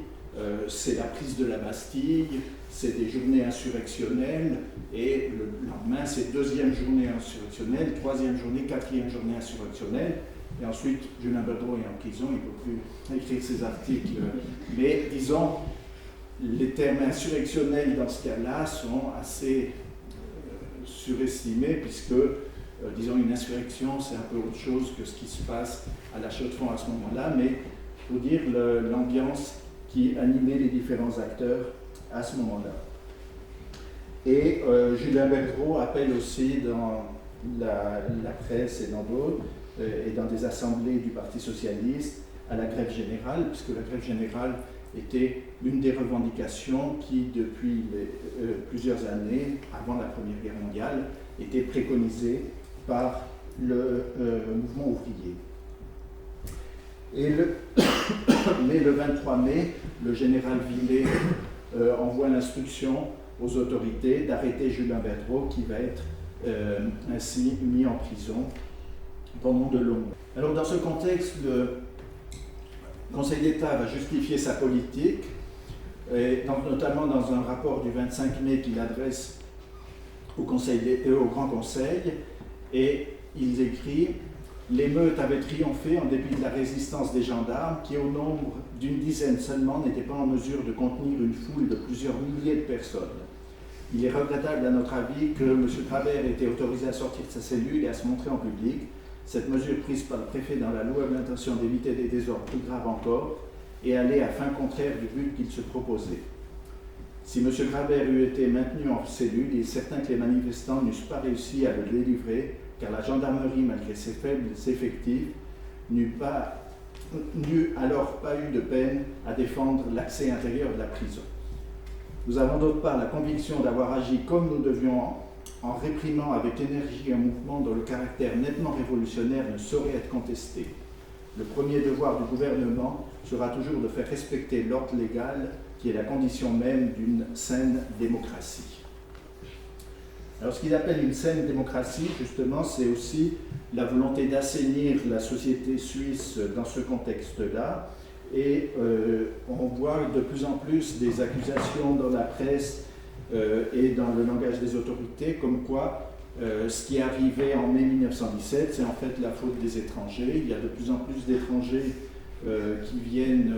c'est la prise de la Bastille, c'est des journées insurrectionnelles, et le lendemain c'est deuxième journée insurrectionnelle, troisième journée, quatrième journée insurrectionnelle, et ensuite Julien Verdreau est en prison, il ne peut plus écrire ses articles, mais disons, les termes insurrectionnels dans ce cas-là sont assez surestimés, puisque disons une insurrection c'est un peu autre chose que ce qui se passe à la Chaux-de-Fonds à ce moment-là, mais il faut dire l'ambiance qui animait les différents acteurs à ce moment-là. Et Julien Verdreau appelle aussi dans la presse et dans d'autres, et dans des assemblées du Parti socialiste, à la grève générale, puisque la grève générale était l'une des revendications qui, depuis plusieurs années, avant la Première Guerre mondiale, était préconisée par le mouvement ouvrier. Mais le 23 mai, le général Villet envoie l'instruction aux autorités d'arrêter Julien Verdreau, qui va être ainsi mis en prison pendant de longs mois. Alors dans ce contexte, le Conseil d'État va justifier sa politique, et notamment dans un rapport du 25 mai qu'il adresse au Grand Conseil, et ils écrivent « L'émeute avait triomphé en dépit de la résistance des gendarmes qui, au nombre d'une dizaine seulement, n'étaient pas en mesure de contenir une foule de plusieurs milliers de personnes. Il est regrettable à notre avis que M. Grabert ait été autorisé à sortir de sa cellule et à se montrer en public. Cette mesure prise par le préfet dans la louable intention d'éviter des désordres plus graves encore et allait à fin contraire du but qu'il se proposait. Si M. Grabert eût été maintenu en cellule, il est certain que les manifestants n'eussent pas réussi à le délivrer, car la gendarmerie, malgré ses faibles effectifs, n'eut alors pas eu de peine à défendre l'accès intérieur de la prison. Nous avons d'autre part la conviction d'avoir agi comme nous devions en réprimant avec énergie un mouvement dont le caractère nettement révolutionnaire ne saurait être contesté. Le premier devoir du gouvernement sera toujours de faire respecter l'ordre légal qui est la condition même d'une saine démocratie. Alors ce qu'il appelle une saine démocratie, justement, c'est aussi la volonté d'assainir la société suisse dans ce contexte-là. Et on voit de plus en plus des accusations dans la presse et dans le langage des autorités, comme quoi ce qui est arrivé en mai 1917, c'est en fait la faute des étrangers. Il y a de plus en plus d'étrangers qui viennent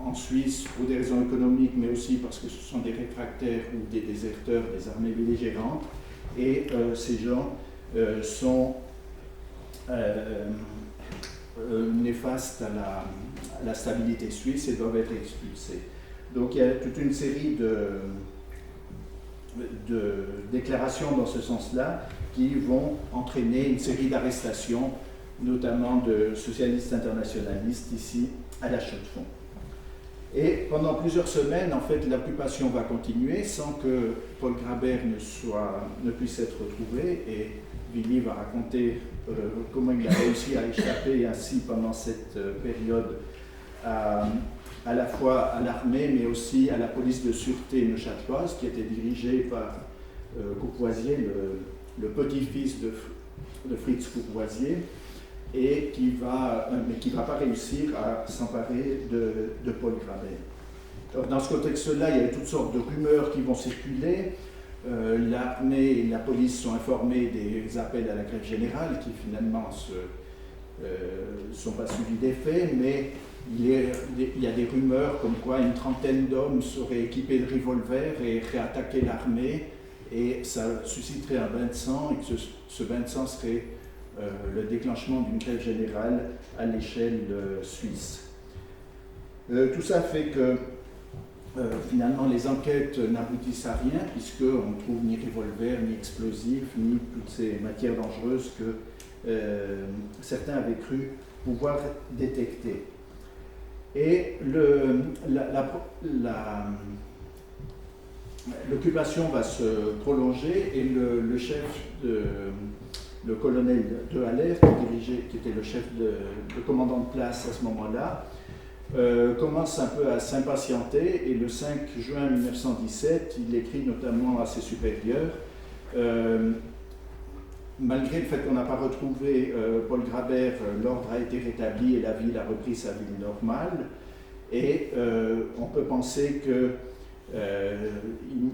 en Suisse pour des raisons économiques, mais aussi parce que ce sont des réfractaires ou des déserteurs des armées belligérantes. Et ces gens sont néfastes à la stabilité suisse et doivent être expulsés. Donc il y a toute une série de déclarations dans ce sens-là qui vont entraîner une série d'arrestations, notamment de socialistes internationalistes ici à la Chaux-de-Fonds. Et pendant plusieurs semaines, en fait, l'occupation va continuer sans que Paul Grabert ne puisse être retrouvé. Et Willy va raconter comment il a réussi à échapper ainsi pendant cette période à la fois à l'armée, mais aussi à la police de sûreté neuchâteloise, qui était dirigée par Courvoisier, le petit-fils de Fritz Courvoisier, et mais qui ne va pas réussir à s'emparer de Paul Grabert. Alors, dans ce contexte-là, il y a toutes sortes de rumeurs qui vont circuler. L'armée et la police sont informés des appels à la grève générale, qui finalement ne sont pas suivis des faits, mais il y a des rumeurs comme quoi une trentaine d'hommes seraient équipés de revolvers et réattaquer l'armée, et ça susciterait un bain de sang, et que ce bain de sang serait le déclenchement d'une grève générale à l'échelle suisse. Tout ça fait que finalement les enquêtes n'aboutissent à rien, puisqu'on ne trouve ni revolver, ni explosifs, ni toutes ces matières dangereuses que certains avaient cru pouvoir détecter. Et l'occupation va se prolonger, et le chef le colonel de Haller, qui était le chef de commandant de place à ce moment-là, commence un peu à s'impatienter, et le 5 juin 1917, il écrit notamment à ses supérieurs, malgré le fait qu'on n'a pas retrouvé Paul Grabert, l'ordre a été rétabli et la ville a repris sa vie normale, et on peut penser que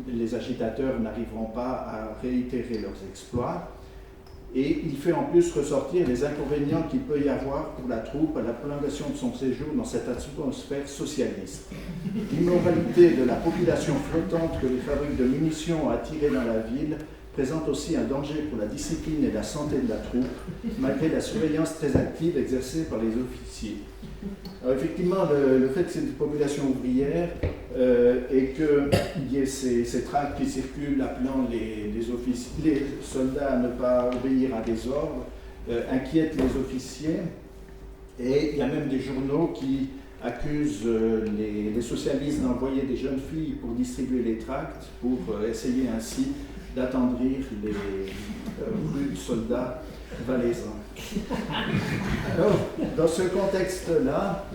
les agitateurs n'arriveront pas à réitérer leurs exploits. Et il fait en plus ressortir les inconvénients qu'il peut y avoir pour la troupe à la prolongation de son séjour dans cette atmosphère socialiste. L'immoralité de la population flottante que les fabriques de munitions ont attirée dans la ville présente aussi un danger pour la discipline et la santé de la troupe, malgré la surveillance très active exercée par les officiers. Alors effectivement, le fait que c'est une population ouvrière et qu'il y ait ces tracts qui circulent appelant les soldats à ne pas obéir à des ordres inquiète les officiers, et il y a même des journaux qui accusent les socialistes d'envoyer des jeunes filles pour distribuer les tracts, pour essayer ainsi d'attendrir les rudes soldats valaisans. Alors, dans ce contexte-là,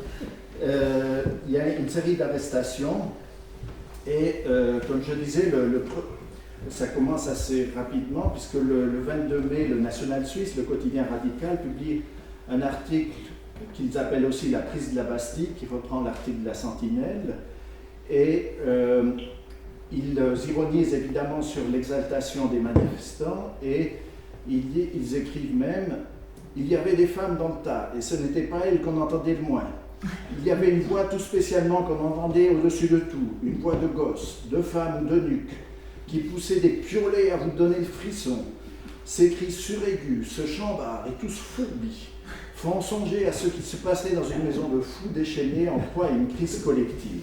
il y a une série d'arrestations, et comme je disais, ça commence assez rapidement, puisque le 22 mai, le National Suisse, le quotidien radical, publie un article qu'ils appellent aussi la prise de la Bastille, qui reprend l'article de la Sentinelle, et ils ironisent évidemment sur l'exaltation des manifestants, et ils écrivent même « Il y avait des femmes dans le tas, et ce n'était pas elles qu'on entendait le moins. Il y avait une voix tout spécialement qu'on entendait au-dessus de tout, une voix de gosse, de femme ou de nuque, qui poussait des piolets à vous donner le frisson. Ces cris suraigus, ce chambard et tous fourbis font songer à ce qui se passait dans une maison de fous déchaînés en proie à une crise collective. »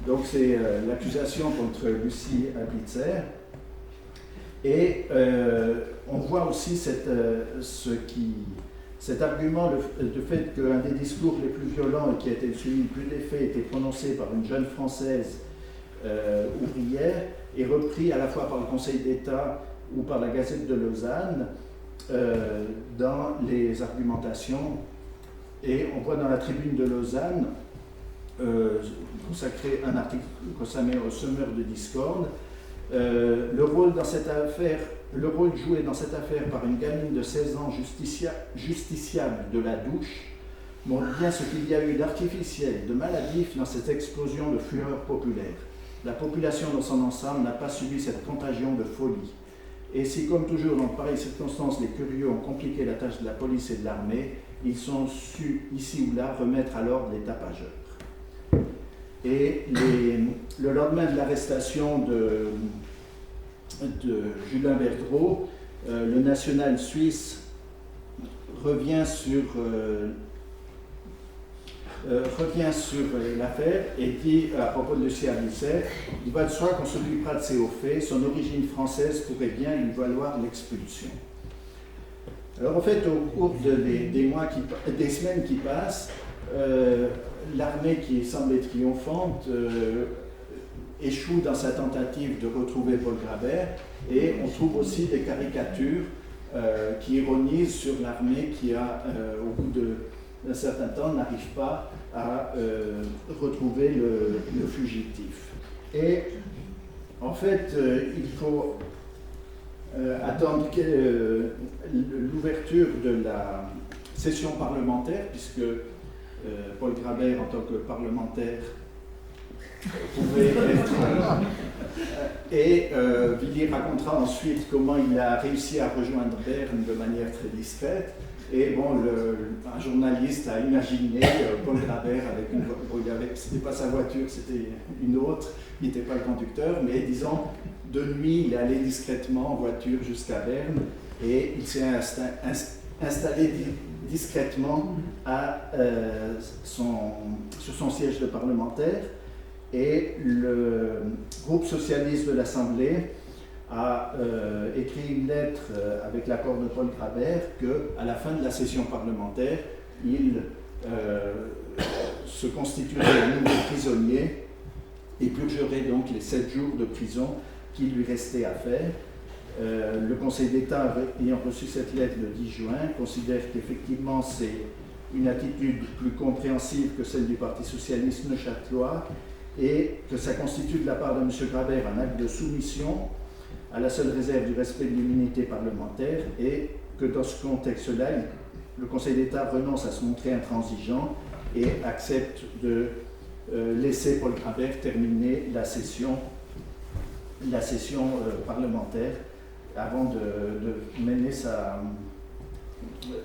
Donc c'est l'accusation contre Lucie Ablitzer. Et on voit aussi cet argument, le fait qu'un des discours les plus violents et qui a été suivi le plus d'effet était prononcé par une jeune Française ouvrière et repris à la fois par le Conseil d'État ou par la Gazette de Lausanne dans les argumentations. Et on voit dans la Tribune de Lausanne consacré un article consacré au semeur de discorde. Le rôle joué dans cette affaire par une gamine de 16 ans justiciable de la douche montre bien ce qu'il y a eu d'artificiel, de maladif dans cette explosion de fureur populaire. La population dans son ensemble n'a pas subi cette contagion de folie. Et si, comme toujours dans pareilles circonstances, les curieux ont compliqué la tâche de la police et de l'armée, ils ont su, ici ou là, remettre à l'ordre les tapageurs. Et le lendemain de l'arrestation de Julien Verdreau, le national suisse revient sur l'affaire et dit à propos de Lucie Ablitzer, il va de soi qu'on s'occupera de ces hauts faits, son origine française pourrait bien lui valoir l'expulsion. Alors en fait, au cours des semaines qui passent, l'armée qui semblait triomphante échoue dans sa tentative de retrouver Paul Grabert, et on trouve aussi des caricatures qui ironisent sur l'armée qui, au bout d'un certain temps, n'arrive pas à retrouver le fugitif. Et en fait, il faut attendre l'ouverture de la session parlementaire, puisque Paul Grabert, en tant que parlementaire, pouvait être. Et Willy racontera ensuite comment il a réussi à rejoindre Berne de manière très discrète. Et bon, un journaliste a imaginé Paul Grabert avec une voiture. C'était pas sa voiture, c'était une autre. Il n'était pas le conducteur, mais disons, de nuit, il est allé discrètement en voiture jusqu'à Berne et il s'est installé discrètement sur son siège de parlementaire. Et le groupe socialiste de l'Assemblée a écrit une lettre avec l'accord de Paul Grabert qu'à la fin de la session parlementaire, il se constituerait un nouveau prisonnier et purgerait donc les 7 jours de prison qui lui restaient à faire. Le Conseil d'État, ayant reçu cette lettre le 10 juin, considère qu'effectivement c'est une attitude plus compréhensive que celle du Parti socialiste neuchâtelois et que ça constitue de la part de M. Grabert un acte de soumission à la seule réserve du respect de l'immunité parlementaire et que dans ce contexte-là, le Conseil d'État renonce à se montrer intransigeant et accepte de laisser Paul Grabert terminer la session parlementaire avant de mener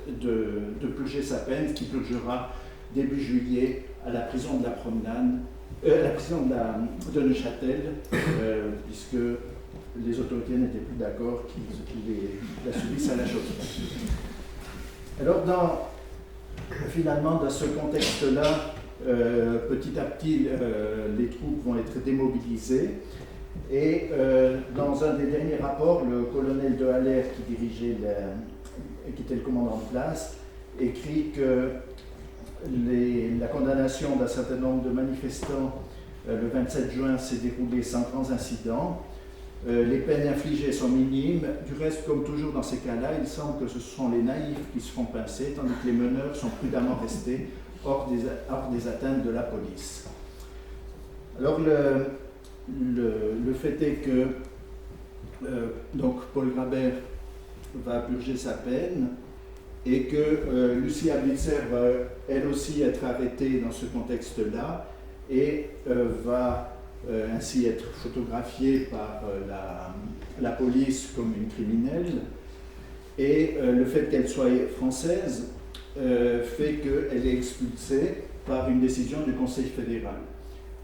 de purger sa peine, qui purgera début juillet à la prison de la Promenade, la prison de Neuchâtel, puisque les autorités n'étaient plus d'accord qu'il la subisse à la chaussée. Alors, finalement, dans ce contexte-là, petit à petit, les troupes vont être démobilisées. Et dans un des derniers rapports, le colonel de Haller, qui était le commandant de place, écrit que la condamnation d'un certain nombre de manifestants le 27 juin s'est déroulée sans grands incidents. Les peines infligées sont minimes. Du reste, comme toujours dans ces cas-là, il semble que ce sont les naïfs qui se font pincer, tandis que les meneurs sont prudemment restés hors des atteintes de la police. Alors, le fait est que donc Paul Grabert va purger sa peine et que Lucie Ablitzer va elle aussi être arrêtée dans ce contexte-là et va ainsi être photographiée par la police comme une criminelle. Et le fait qu'elle soit française fait qu'elle est expulsée par une décision du Conseil fédéral.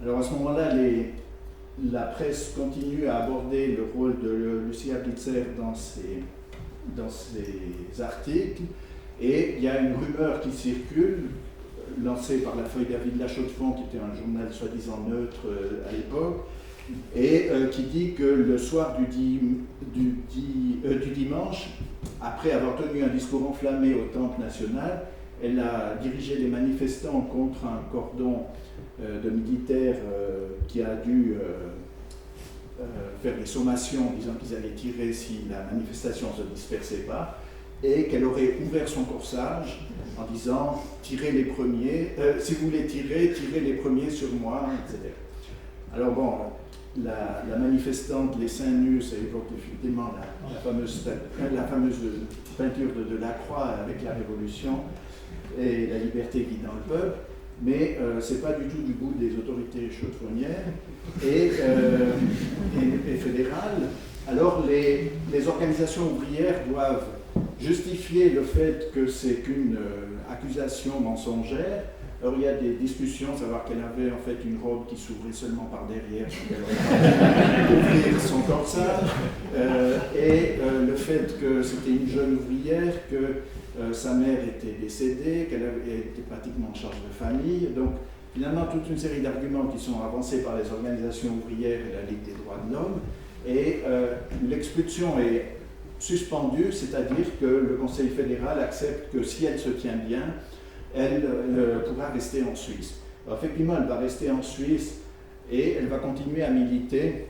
Alors à ce moment-là, la presse continue à aborder le rôle de Lucie Ablitzer dans ses articles, et il y a une rumeur qui circule lancé par la feuille d'Avis de la Chaux-de-Fonds, qui était un journal soi-disant neutre à l'époque, et qui dit que le soir du dimanche, après avoir tenu un discours enflammé au Temple national, elle a dirigé les manifestants contre un cordon de militaires qui a dû faire des sommations disant qu'ils allaient tirer si la manifestation ne se dispersait pas, et qu'elle aurait ouvert son corsage en disant « tirez les premiers, si vous voulez tirer, tirez les premiers sur moi », etc. Alors bon, la manifestante, les seins nus, ça évoque effectivement la fameuse peinture de Lacroix avec la Révolution et la liberté guidant le peuple, mais ce n'est pas du tout du goût des autorités chaux-de-fonnières et fédérales. Alors les organisations ouvrières doivent justifier le fait que c'est qu'une accusation mensongère. Alors il y a des discussions, savoir qu'elle avait en fait une robe qui s'ouvrait seulement par derrière, donc elle aurait ouvrir son corsage, et le fait que c'était une jeune ouvrière, que sa mère était décédée, qu'elle était pratiquement en charge de famille. Donc finalement toute une série d'arguments qui sont avancés par les organisations ouvrières et la Ligue des droits de l'homme, et l'expulsion est suspendue, c'est-à-dire que le Conseil fédéral accepte que si elle se tient bien, elle pourra rester en Suisse. Alors, effectivement, elle va rester en Suisse et elle va continuer à militer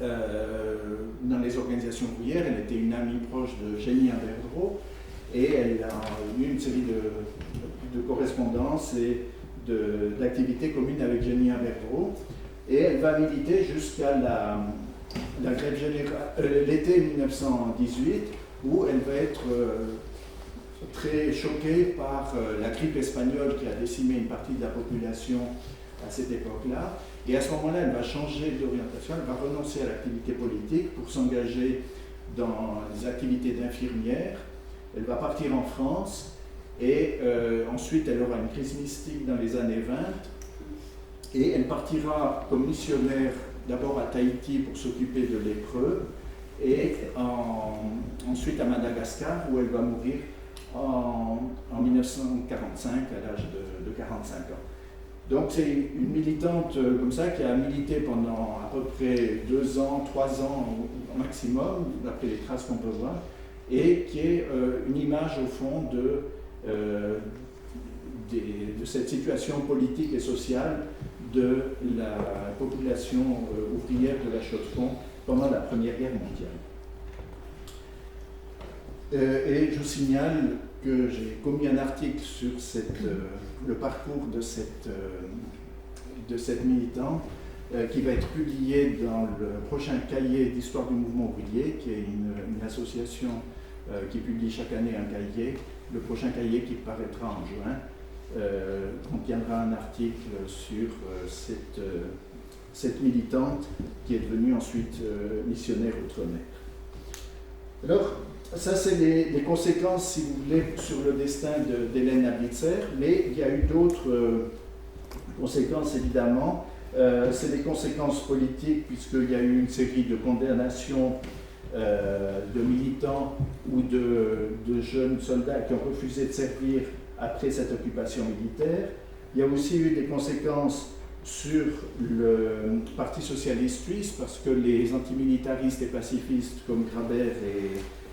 dans les organisations ouvrières. Elle était une amie proche de Jenny Inverdrow et elle a eu une série de correspondances et d'activités communes avec Jenny Inverdrow. Et elle va militer jusqu'à la grève générale, l'été 1918, où elle va être très choquée par la grippe espagnole qui a décimé une partie de la population à cette époque-là. Et à ce moment-là, elle va changer d'orientation, elle va renoncer à l'activité politique pour s'engager dans les activités d'infirmière. Elle va partir en France et ensuite elle aura une crise mystique dans les années 20 et elle partira comme missionnaire d'abord à Tahiti pour s'occuper de lépreux et ensuite à Madagascar où elle va mourir en 1945 à l'âge de 45 ans. Donc c'est une militante comme ça qui a milité pendant à peu près 2 ans, 3 ans au maximum, d'après les traces qu'on peut voir, et qui est une image au fond de cette situation politique et sociale de la population ouvrière de la Chaux-de-Fonds pendant la Première Guerre mondiale. Et je vous signale que j'ai commis un article sur le parcours de cette militante qui va être publié dans le prochain cahier d'histoire du mouvement ouvrier, qui est une association qui publie chaque année un cahier. Le prochain cahier qui paraîtra en juin contiendra un article sur cette militante qui est devenue ensuite missionnaire outre-mer. Alors, ça c'est les conséquences, si vous voulez, sur le destin d'Hélène Ablitzer, mais il y a eu d'autres conséquences évidemment. C'est des conséquences politiques puisqu'il y a eu une série de condamnations de militants ou de jeunes soldats qui ont refusé de servir après cette occupation militaire. Il y a aussi eu des conséquences sur le Parti socialiste suisse parce que les antimilitaristes et pacifistes comme Grabert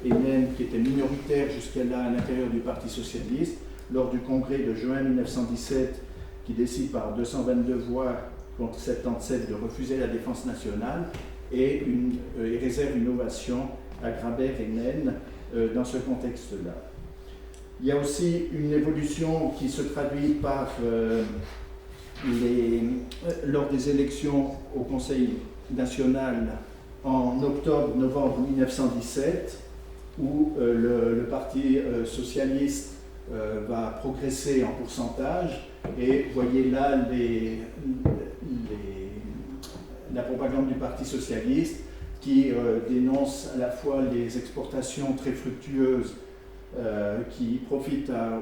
et Naine, qui étaient minoritaires jusqu'à-là à l'intérieur du Parti socialiste, lors du congrès de juin 1917, qui décide par 222 voix contre 77 de refuser la défense nationale, et réserve une ovation à Grabert et Naine dans ce contexte-là. Il y a aussi une évolution qui se traduit par lors des élections au Conseil national en octobre-novembre 1917, où le Parti socialiste va progresser en pourcentage, et vous voyez là la propagande du Parti socialiste qui dénonce à la fois les exportations très fructueuses qui profitent à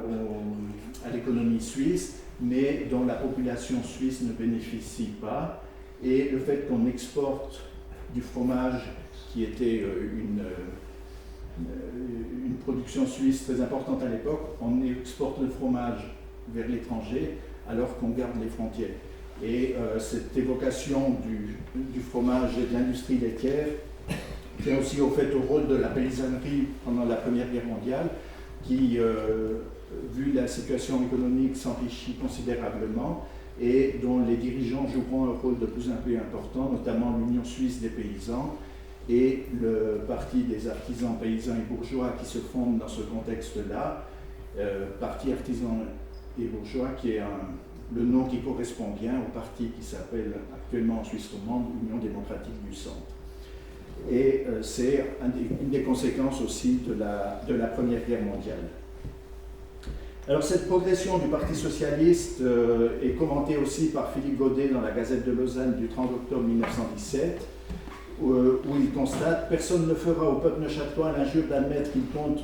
l'économie suisse, mais dont la population suisse ne bénéficie pas, et le fait qu'on exporte du fromage qui était une production suisse très importante à l'époque, on exporte le fromage vers l'étranger alors qu'on garde les frontières. Et cette évocation du fromage et de l'industrie laitière tient aussi au fait au rôle de la paysannerie pendant la Première Guerre mondiale, qui, vu la situation économique, s'enrichit considérablement et dont les dirigeants joueront un rôle de plus en plus important, notamment l'Union suisse des paysans et le Parti des artisans, paysans et bourgeois qui se fondent dans ce contexte-là, Parti artisan et bourgeois qui est le nom qui correspond bien au parti qui s'appelle actuellement en Suisse romande Union démocratique du centre. Et c'est une des conséquences aussi de la Première Guerre mondiale. Alors cette progression du Parti socialiste est commentée aussi par Philippe Godet dans la Gazette de Lausanne du 30 octobre 1917, où il constate « Personne ne fera au peuple neuchâtelois l'injure d'admettre qu'il compte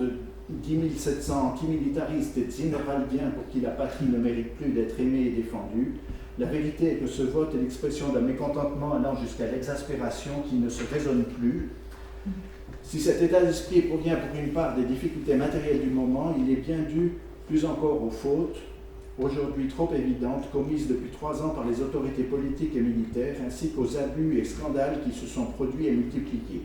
10 700 antimilitaristes et xénoraldiens pour qui la patrie ne mérite plus d'être aimée et défendue. La vérité est que ce vote est l'expression d'un mécontentement allant jusqu'à l'exaspération qui ne se raisonne plus. Si cet état d'esprit provient pour une part des difficultés matérielles du moment, il est bien dû plus encore aux fautes, aujourd'hui trop évidentes, commises depuis 3 ans par les autorités politiques et militaires, ainsi qu'aux abus et scandales qui se sont produits et multipliés.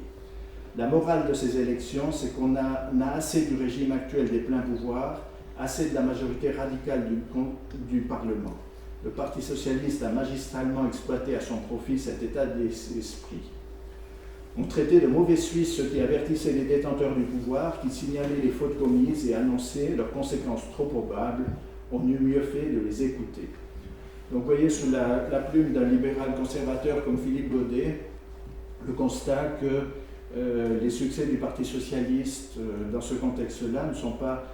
La morale de ces élections, c'est qu'on a assez du régime actuel des pleins pouvoirs, assez de la majorité radicale du Parlement. Le Parti socialiste a magistralement exploité à son profit cet état d'esprit. On traitait de mauvais Suisses ceux qui avertissaient les détenteurs du pouvoir, qui signalaient les fautes commises et annonçaient leurs conséquences trop probables. On eût mieux fait de les écouter. Donc vous voyez sous la plume d'un libéral conservateur comme Philippe Godet, le constat que les succès du Parti socialiste dans ce contexte-là ne sont pas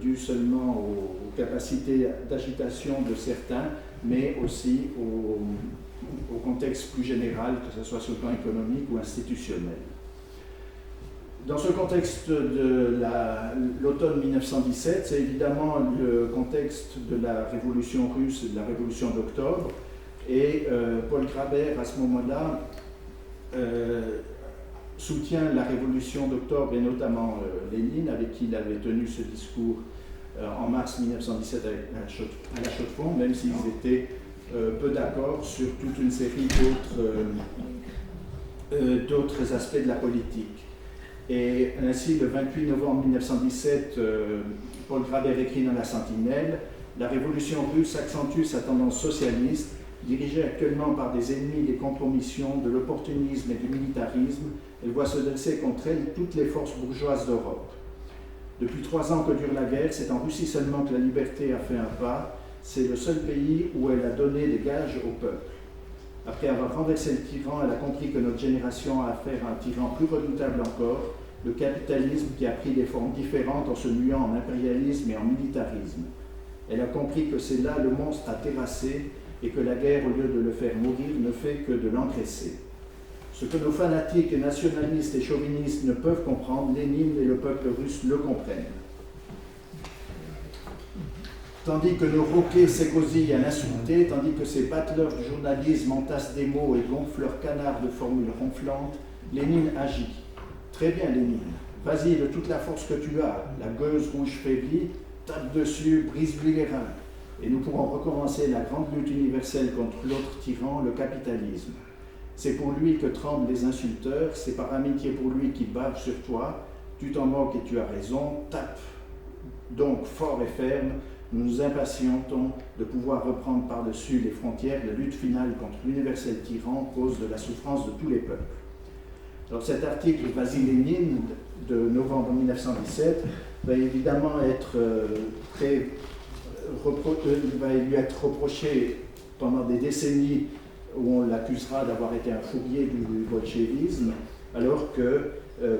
dus seulement aux capacités d'agitation de certains, mais aussi au contexte plus général, que ce soit sur le plan économique ou institutionnel. Dans ce contexte de l'automne 1917, c'est évidemment le contexte de la révolution russe et de la révolution d'octobre, et Paul Graber, à ce moment-là, soutient la révolution d'octobre et notamment Lénine, avec qui il avait tenu ce discours en mars 1917 à la Chaux-de-Fonds, même s'ils étaient peu d'accord sur toute une série d'autres aspects de la politique. Et ainsi, le 28 novembre 1917, Paul Graber écrit dans La Sentinelle « La révolution russe accentue sa tendance socialiste, dirigée actuellement par des ennemis des compromissions, de l'opportunisme et du militarisme. Elle voit se dresser contre elle toutes les forces bourgeoises d'Europe. Depuis 3 ans que dure la guerre, c'est en Russie seulement que la liberté a fait un pas. C'est le seul pays où elle a donné des gages au peuple. Après avoir renversé le tyran, elle a compris que notre génération a affaire à un tyran plus redoutable encore, le capitalisme qui a pris des formes différentes en se muant en impérialisme et en militarisme. Elle a compris que c'est là le monstre à terrasser et que la guerre, au lieu de le faire mourir, ne fait que de l'engraisser. Ce que nos fanatiques et nationalistes et chauvinistes ne peuvent comprendre, Lénine et le peuple russe le comprennent. Tandis que nos roquets s'égosillent à l'insulter, tandis que ces battleurs du journalisme entassent des mots et gonflent leurs canards de formules ronflantes, Lénine agit. Très bien, Lénine, vas-y de toute la force que tu as, la gueuse rouge faiblit, tape dessus, brise-lui les reins, et nous pourrons recommencer la grande lutte universelle contre l'autre tyran, le capitalisme. C'est pour lui que tremblent les insulteurs, c'est par amitié pour lui qu'ils bavent sur toi, tu t'en moques et tu as raison, tape donc fort et ferme. Nous nous impatientons de pouvoir reprendre par-dessus les frontières la lutte finale contre l'universel tyran, cause de la souffrance de tous les peuples. Alors cet article Vas-y Lénine de novembre 1917 va évidemment être va lui être reproché pendant des décennies où on l'accusera d'avoir été un fourrier du bolchevisme, alors que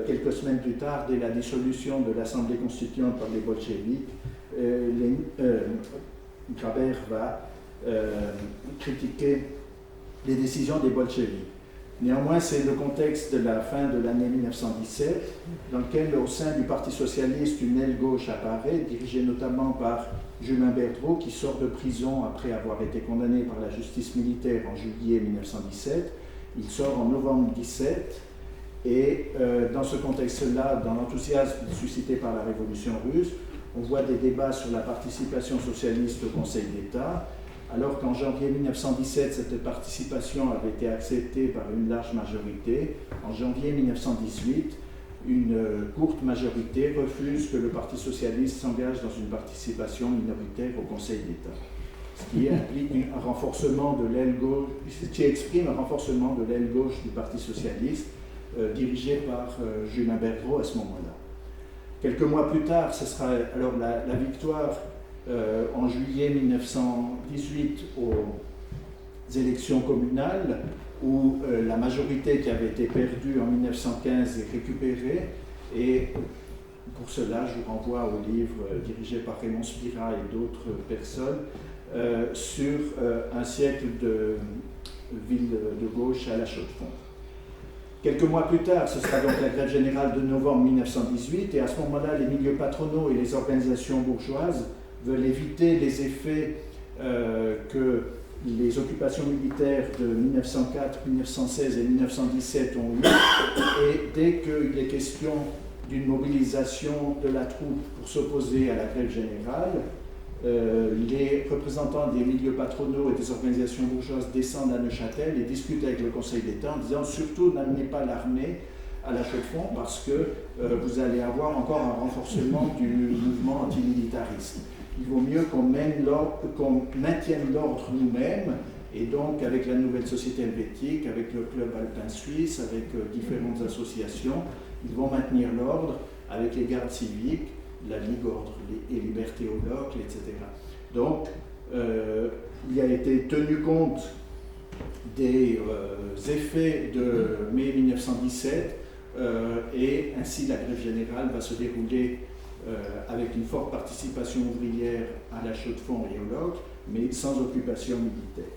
quelques semaines plus tard, dès la dissolution de l'Assemblée constituante par les bolcheviks, Graber va critiquer les décisions des bolcheviks. Néanmoins, c'est le contexte de la fin de l'année 1917, dans lequel, au sein du Parti socialiste, une aile gauche apparaît, dirigée notamment par Julien Bertraud, qui sort de prison après avoir été condamné par la justice militaire en juillet 1917. Il sort en novembre 1917, et dans ce contexte-là, dans l'enthousiasme suscité par la révolution russe, on voit des débats sur la participation socialiste au Conseil d'État, alors qu'en janvier 1917, cette participation avait été acceptée par une large majorité. En janvier 1918, une courte majorité refuse que le Parti socialiste s'engage dans une participation minoritaire au Conseil d'État, ce qui implique un renforcement de l'aile gauche, ce qui exprime un renforcement de l'aile gauche du Parti socialiste, dirigé par Julien Bergeraud à ce moment-là. Quelques mois plus tard, ce sera alors la victoire en juillet 1918 aux élections communales, où la majorité qui avait été perdue en 1915 est récupérée. Et pour cela, je vous renvoie au livre dirigé par Raymond Spira et d'autres personnes sur un siècle de ville de gauche à la Chaux-de-Fonds. Quelques mois plus tard, ce sera donc la grève générale de novembre 1918, et à ce moment-là, les milieux patronaux et les organisations bourgeoises veulent éviter les effets que les occupations militaires de 1904, 1916 et 1917 ont eu, et dès qu'il est question d'une mobilisation de la troupe pour s'opposer à la grève générale, les représentants des milieux patronaux et des organisations bourgeoises descendent à Neuchâtel et discutent avec le Conseil d'État en disant surtout n'amenez pas l'armée à la Chaux-de-Fonds parce que vous allez avoir encore un renforcement du mouvement antimilitariste. Il vaut mieux qu'on maintienne l'ordre nous-mêmes, et donc avec la nouvelle société helvétique, avec le club alpin suisse, avec différentes associations, ils vont maintenir l'ordre avec les gardes civiques, la Ligue Ordre et Liberté au Locle, etc. Donc, il a été tenu compte des effets de mai 1917 et ainsi la grève générale va se dérouler avec une forte participation ouvrière à la Chaux-de-Fonds et au Locle, mais sans occupation militaire.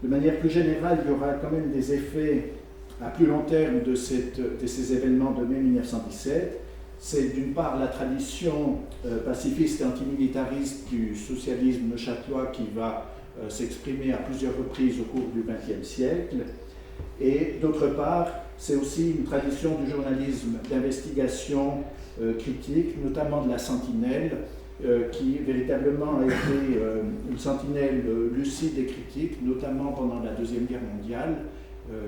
De manière plus générale, il y aura quand même des effets à plus long terme de ces événements de mai 1917. C'est d'une part la tradition pacifiste et antimilitariste du socialisme neuchâtelois qui va s'exprimer à plusieurs reprises au cours du XXe siècle, et d'autre part, c'est aussi une tradition du journalisme d'investigation critique, notamment de la Sentinelle, qui véritablement a été une sentinelle lucide et critique, notamment pendant la Deuxième Guerre mondiale,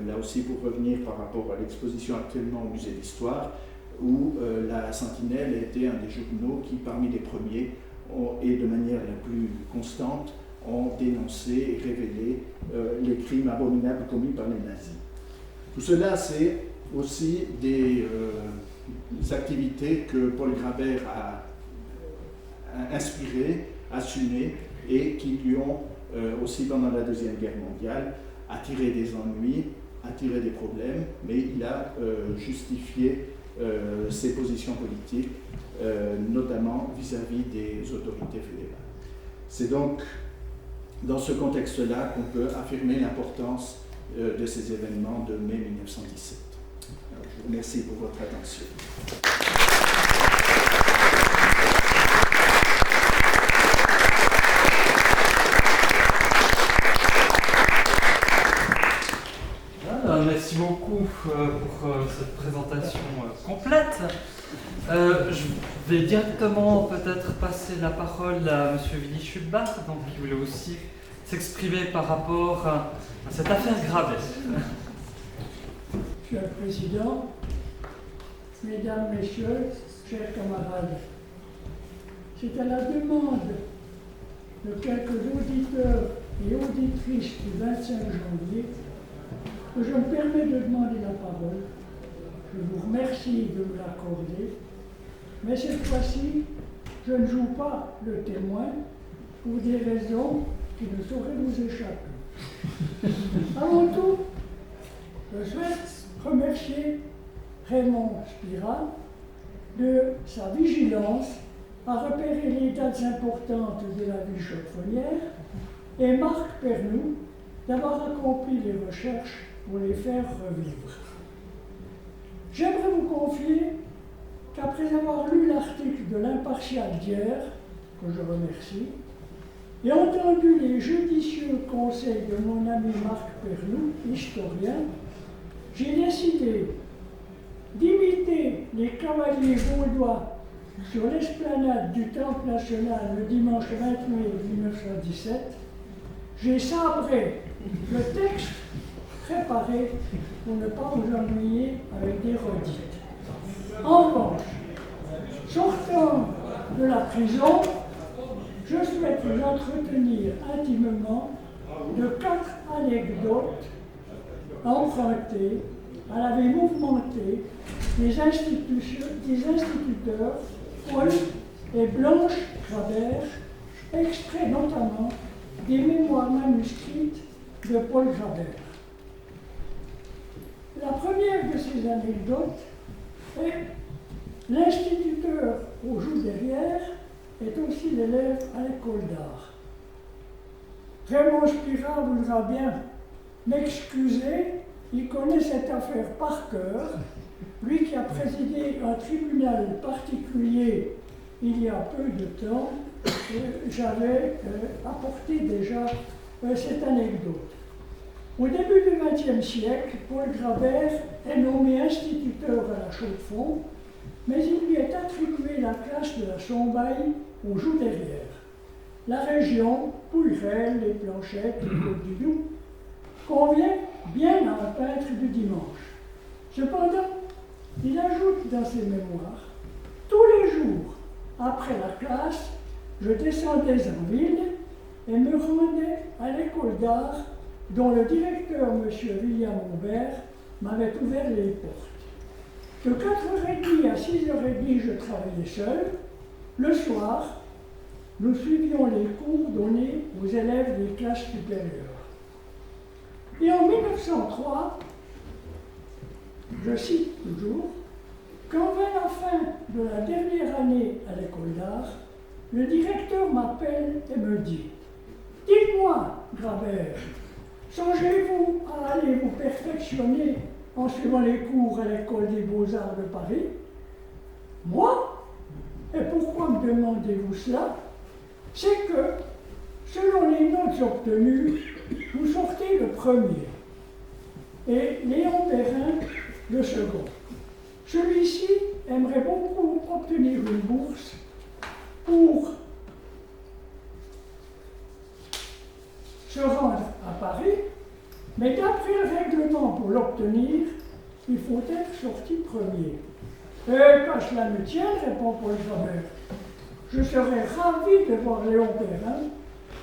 là aussi pour revenir par rapport à l'exposition actuellement au Musée d'Histoire, où la Sentinelle a été un des journaux qui, parmi les premiers, et de manière la plus constante, ont dénoncé et révélé les crimes abominables commis par les nazis. Tout cela, c'est aussi des activités que Paul Grabert a inspirées, assumées, et qui lui ont aussi, pendant la Deuxième Guerre mondiale, attiré des ennuis, attiré des problèmes, mais il a justifié ses positions politiques, notamment vis-à-vis des autorités fédérales. C'est donc dans ce contexte-là qu'on peut affirmer l'importance de ces événements de mai 1917. Alors, je vous remercie pour votre attention. Merci beaucoup pour cette présentation complète. Je vais directement peut-être passer la parole à M. Willy Schubach, donc, qui voulait aussi s'exprimer par rapport à cette affaire Grabet. Monsieur le Président, Mesdames, Messieurs, chers camarades, c'est à la demande de quelques auditeurs et auditrices du 25 janvier que je me permets de demander la parole. Je vous remercie de me l'accorder, mais cette fois-ci, je ne joue pas le témoin pour des raisons qui ne sauraient nous échapper. Avant tout, je souhaite remercier Raymond Spira de sa vigilance à repérer les dates importantes de la vie chaux-de-fonnière et Marc Pernoud d'avoir accompli les recherches pour les faire revivre. J'aimerais vous confier qu'après avoir lu l'article de l'Impartial d'hier, que je remercie, et entendu les judicieux conseils de mon ami Marc Pernoud, historien, j'ai décidé d'imiter les cavaliers gaulois sur l'esplanade du Temple national le dimanche 20 mai 1917, j'ai sabré le texte préparé pour ne pas vous ennuyer avec des redites. En revanche, sortant de la prison, je souhaite vous entretenir intimement de 4 anecdotes empruntées à la vie mouvementée des instituteurs Paul et Blanche Grabert, extraits notamment des mémoires manuscrites de Paul Grabert. La première de ces anecdotes est l'instituteur aux joues derrière est aussi l'élève à l'école d'art. Raymond Spira voudra bien m'excuser, il connaît cette affaire par cœur, lui qui a présidé un tribunal particulier il y a peu de temps, j'avais apporté déjà cette anecdote. Au début du XXe siècle, Paul Grabert est nommé instituteur à la Chaux-de-Fonds, mais il lui est attribué la classe de la Sombaille aux joues derrière. La région, Pouyrel, les Planchettes, les Côtes-du-Doubs, convient bien à un peintre du dimanche. Cependant, il ajoute dans ses mémoires, tous les jours, après la classe, je descendais en ville et me rendais à l'école d'art dont le directeur, M. William Aubert, m'avait ouvert les portes. De 4h30 à 6h30, je travaillais seul. Le soir, nous suivions les cours donnés aux élèves des classes supérieures. Et en 1903, je cite toujours, quand vint la fin de la dernière année à l'école d'art, le directeur m'appelle et me dit « Dites-moi, Grabert, songez-vous à aller vous perfectionner en suivant les cours à l'école des Beaux-Arts de Paris ?» Moi? Et pourquoi me demandez-vous cela? C'est que, selon les notes obtenues, vous sortez le premier et Léon Perrin le second. Celui-ci aimerait beaucoup obtenir une bourse pour se rendre à Paris, mais d'après le règlement pour l'obtenir, il faut être sorti premier. Qu'à cela ne tienne, répond Paul Grabert, je serais ravi de voir Léon Perrin,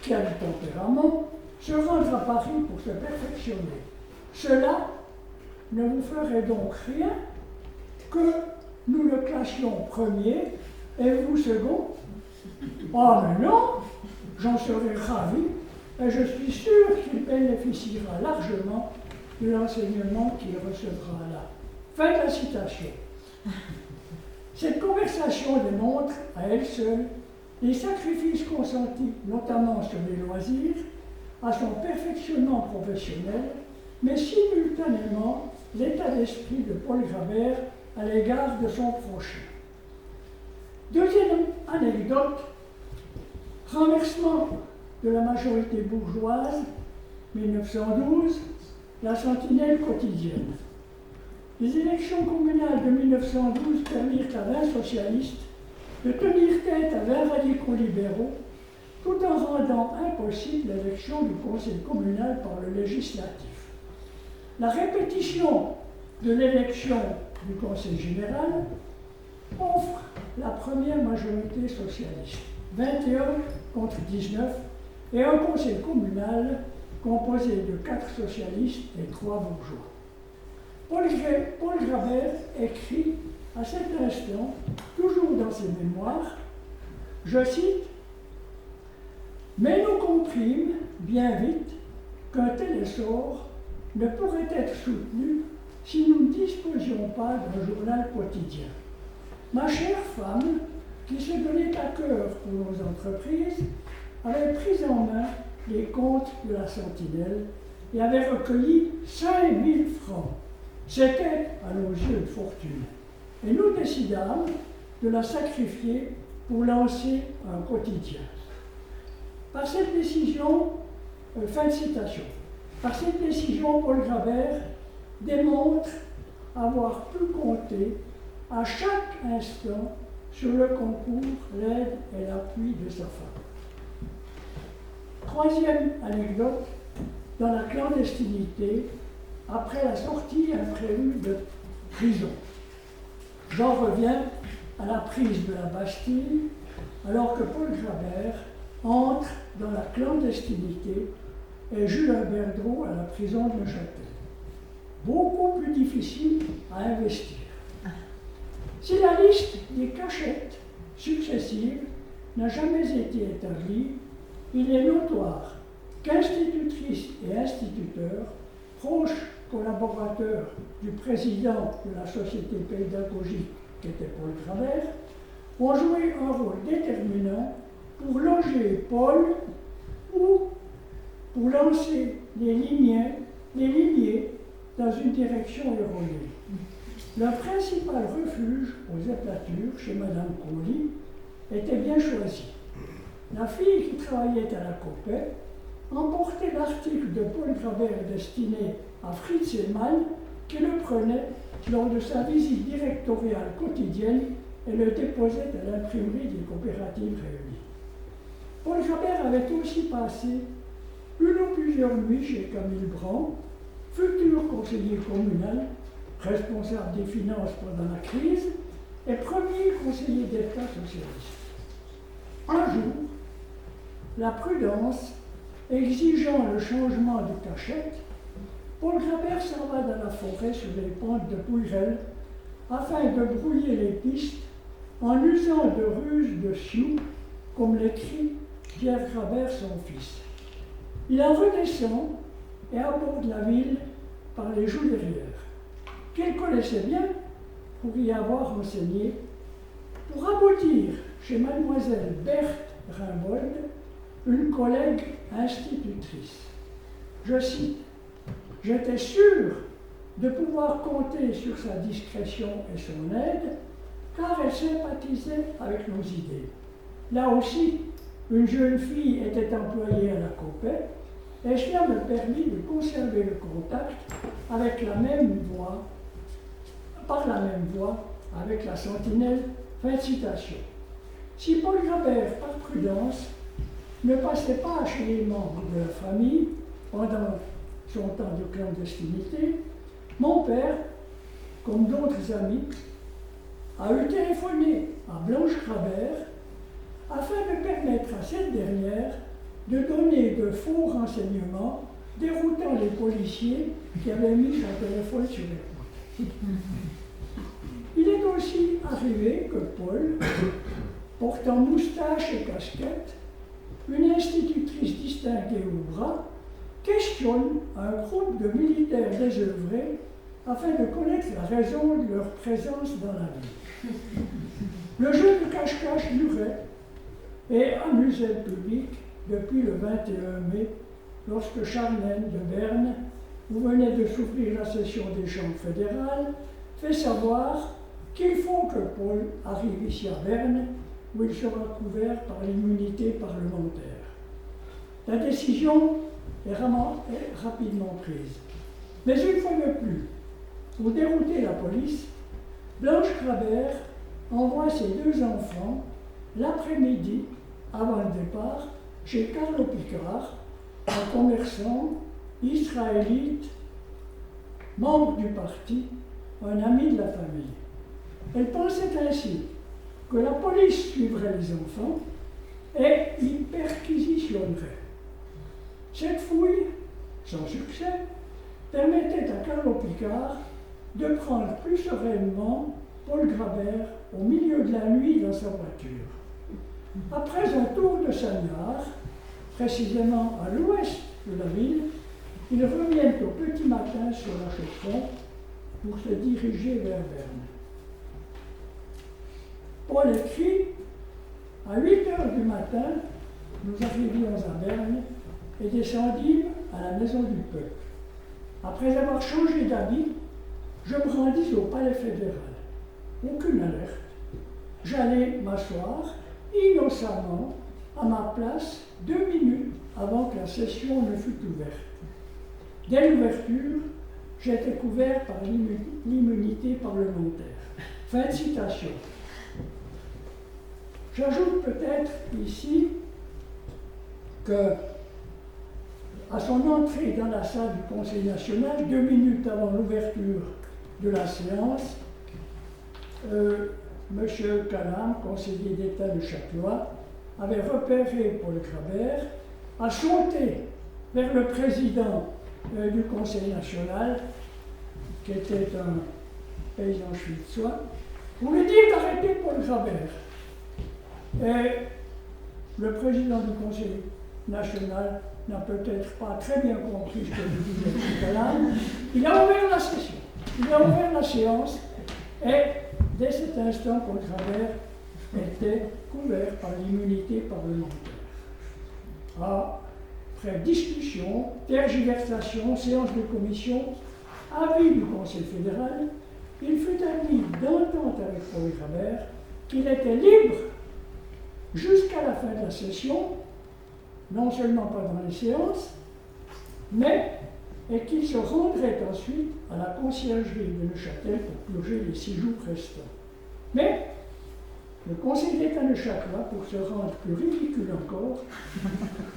qui a du tempérament, se rendre à Paris pour se perfectionner. Cela ne vous ferait donc rien que nous le classions premier et vous second. Ah mais non, j'en serais ravi et je suis sûr qu'il bénéficiera largement de l'enseignement qu'il recevra là. Fin de la citation. Cette conversation démontre à elle seule les sacrifices consentis, notamment sur les loisirs, à son perfectionnement professionnel, mais simultanément l'état d'esprit de Paul Grabert à l'égard de son prochain. Deuxième anecdote, renversement de la majorité bourgeoise, 1912, la sentinelle quotidienne. Les élections communales de 1912 permirent à 20 socialistes de tenir tête à 20 radicaux libéraux, tout en rendant impossible l'élection du conseil communal par le législatif. La répétition de l'élection du conseil général offre la première majorité socialiste, 21 contre 19, et un conseil communal composé de 4 socialistes et 3 bourgeois. Paul Grabert écrit à cet instant, toujours dans ses mémoires, je cite, « Mais nous comprîmes bien vite qu'un tel essor ne pourrait être soutenu si nous ne disposions pas d'un journal quotidien. Ma chère femme, qui se donnait à cœur pour nos entreprises, avait pris en main les comptes de la Sentinelle et avait recueilli 5 000 francs. C'était, à nos yeux, une fortune. Et nous décidâmes de la sacrifier pour lancer un quotidien. Par cette décision, fin de citation, par cette décision, Paul Grabert démontre avoir pu compter à chaque instant sur le concours, l'aide et l'appui de sa femme. Troisième anecdote, dans la clandestinité, après la sortie imprévue de prison. J'en reviens à la prise de la Bastille, alors que Paul Grabert entre dans la clandestinité et Julien Berdreau à la prison de Neuchâtel. Beaucoup plus difficile à investir. Si la liste des cachettes successives n'a jamais été établie, il est notoire qu'institutrices et instituteurs, proches collaborateurs du président de la société pédagogique qui était Paul Grabert, ont joué un rôle déterminant pour loger Paul ou pour lancer les lignées dans une direction erronée. Leur principal refuge aux éplatures, chez Madame Colli, était bien choisi. La fille qui travaillait à la Copet emportait l'article de Paul Grabert destiné à Fritz Hellmann, qui le prenait lors de sa visite directoriale quotidienne et le déposait à l'imprimerie des coopératives réunies. Paul Grabert avait aussi passé une ou plusieurs nuits chez Camille Brand, futur conseiller communal, responsable des finances pendant la crise et premier conseiller d'État socialiste. Un jour, la prudence exigeant le changement de cachette, Paul Grabert s'en va dans la forêt sur les pentes de Pouyrel afin de brouiller les pistes en usant de ruses de sioux, comme l'écrit Pierre Grabert, son fils. Il en redescend et aborde la ville par les Joux-Derrière, qu'il connaissait bien pour y avoir enseigné, pour aboutir chez mademoiselle Berthe Rimbold, une collègue institutrice. Je cite, « J'étais sûr de pouvoir compter sur sa discrétion et son aide, car elle sympathisait avec nos idées. Là aussi, une jeune fille était employée à la Copet, et cela me permit de conserver le contact avec par la même voie avec la sentinelle. » Fin de citation. Si Paul Grabert, par prudence, ne passait pas chez les membres de la famille pendant son temps de clandestinité, mon père, comme d'autres amis, a eu téléphoné à Blanche Grabert afin de permettre à cette dernière de donner de faux renseignements déroutant les policiers qui avaient mis son téléphone sur écoute. Il est aussi arrivé que Paul, portant moustache et casquette, une institutrice distinguée au bras, questionne un groupe de militaires désœuvrés afin de connaître la raison de leur présence dans la ville. Le jeu de cache-cache durait et amusait le public depuis le 21 mai, lorsque Charlène de Berne, où venait de s'ouvrir la session des chambres fédérales, fait savoir qu'il faut que Paul arrive ici à Berne, où il sera couvert par l'immunité parlementaire. La décision est rapidement prise. Mais une fois de plus, pour dérouter la police, Blanche Grabert envoie ses deux enfants l'après-midi, avant le départ, chez Carlo Picard, un commerçant israélite, membre du parti, un ami de la famille. Elle pensait ainsi que la police suivrait les enfants et y perquisitionnerait. Cette fouille, sans succès, permettait à Carlo Picard de prendre plus sereinement Paul Grabert au milieu de la nuit dans sa voiture. Après un tour de Sagnard, précisément à l'ouest de la ville, ils reviennent au petit matin sur la chaussée pour se diriger vers Berne. Paul écrit, à 8 heures du matin, nous arrivions à Berne et descendîmes à la maison du peuple. Après avoir changé d'habit, je me rendis au palais fédéral. Aucune alerte. J'allais m'asseoir innocemment à ma place 2 minutes avant que la session ne fût ouverte. Dès l'ouverture, j'étais couvert par l'immunité parlementaire. Fin de citation. J'ajoute peut-être ici que, à son entrée dans la salle du Conseil national, 2 minutes avant l'ouverture de la séance, M. Calam, conseiller d'État de Châtelois, avait repéré Paul Grabert, a sauté vers le président du Conseil national, qui était un paysan schwytzois, pour lui dire d'arrêter Paul Grabert. Et le président du Conseil national n'a peut-être pas très bien compris ce que disait M. Calam. Il a ouvert la session, il a ouvert la séance, et dès cet instant, Paul Grabert était couvert par l'immunité parlementaire. Après discussion, tergiversation, séance de commission, avis du Conseil fédéral, il fut admis d'entente avec Paul Grabert qu'il était libre jusqu'à la fin de la session, non seulement pendant les séances, mais et qu'il se rendrait ensuite à la conciergerie de Neuchâtel pour purger les 6 jours restants. Mais le Conseil d'État de Châtelois, pour se rendre plus ridicule encore,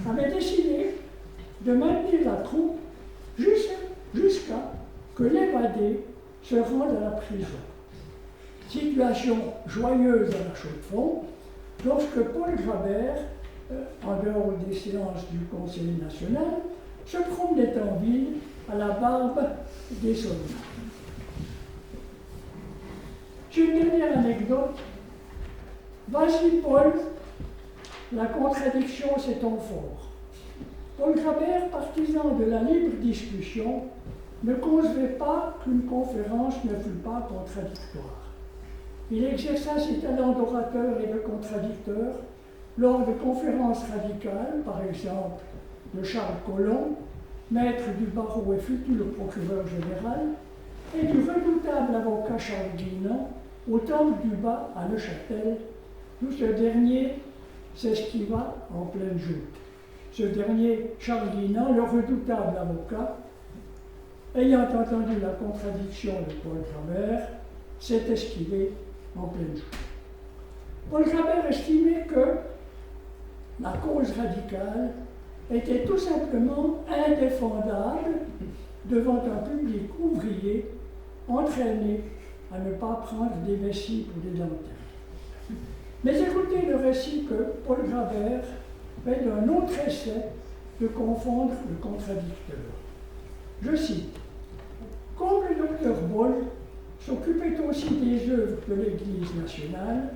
avait décidé de maintenir la troupe jusqu'à que l'évadé se rende à la prison. Situation joyeuse à la Chaux-de-Fonds, lorsque Paul Grabert, en dehors des séances du Conseil national, se promenait en ville à la barbe des soldats. J'ai une dernière anecdote. Vas-y, Paul, la contradiction, c'est ton fort. Paul Grabert, partisan de la libre discussion, ne concevait pas qu'une conférence ne fût pas contradictoire. Il exerça ses talents d'orateur et de contradicteur lors de conférences radicales, par exemple de Charles Collomb, maître du barreau et futur procureur général, et du redoutable avocat Charles Guinan, au temple du Bas à Neuchâtel, d'où ce dernier s'esquiva en pleine joute. Ce dernier, Charles Guinan, le redoutable avocat, ayant entendu la contradiction de Paul Grabert, s'est esquivé en pleine joute. Paul Grabert estimait que la cause radicale était tout simplement indéfendable devant un public ouvrier entraîné à ne pas prendre des vessies pour des lanternes. Mais écoutez le récit que Paul Grabert fait d'un autre essai de confondre le contradicteur. Je cite: « Comme le docteur Boll s'occupait aussi des œuvres de l'Église nationale,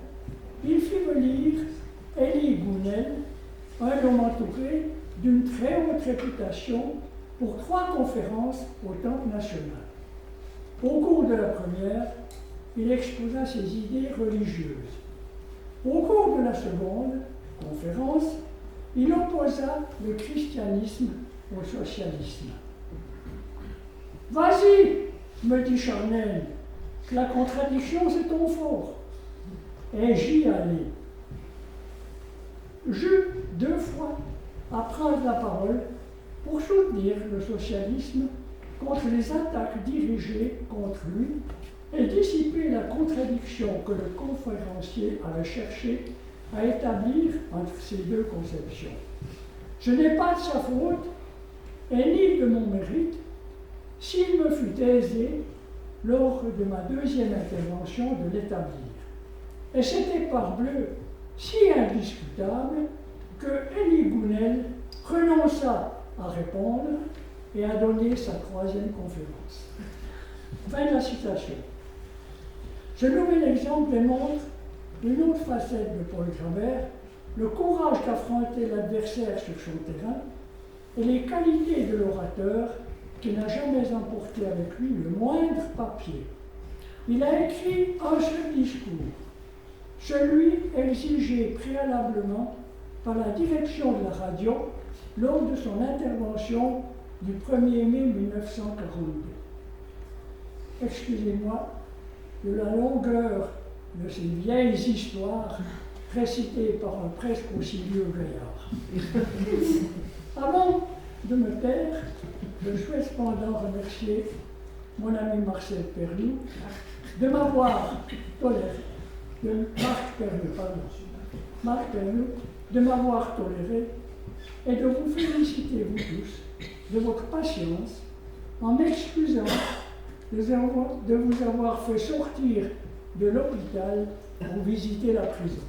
il fit venir Élie Gounel, un homme entouré d'une très haute réputation, pour 3 conférences au Temple national. Au cours de la première, il exposa ses idées religieuses. Au cours de la seconde conférence, il opposa le christianisme au socialisme. « Vas-y, me dit Charnel, que la contradiction c'est ton fort. » Et j'y allais. J'eus 2 fois à prendre la parole pour soutenir le socialisme contre les attaques dirigées contre lui et dissiper la contradiction que le conférencier avait cherché à établir entre ces 2 conceptions. Ce n'est pas de sa faute et ni de mon mérite s'il me fut aisé, lors de ma 2e intervention, de l'établir. Et c'était parbleu si indiscutable que Élie Gounel renonça à répondre et à donner sa 3e conférence. Fin de la citation. Ce nouvel exemple démontre une autre facette de Paul Grabert, le courage d'affronter l'adversaire sur son terrain et les qualités de l'orateur qui n'a jamais emporté avec lui le moindre papier. Il a écrit un seul discours, celui exigé préalablement par la direction de la radio lors de son intervention du 1er mai 1942. Excusez-moi de la longueur de ces vieilles histoires récitées par un presque aussi vieux gaillard. Avant de me taire, je souhaite cependant remercier mon ami Marcel Perlou de m'avoir toléré, Marc Perlou, pardon, Martin, de m'avoir toléré et de vous féliciter, vous tous, de votre patience, en m'excusant de vous avoir fait sortir de l'hôpital pour visiter la prison.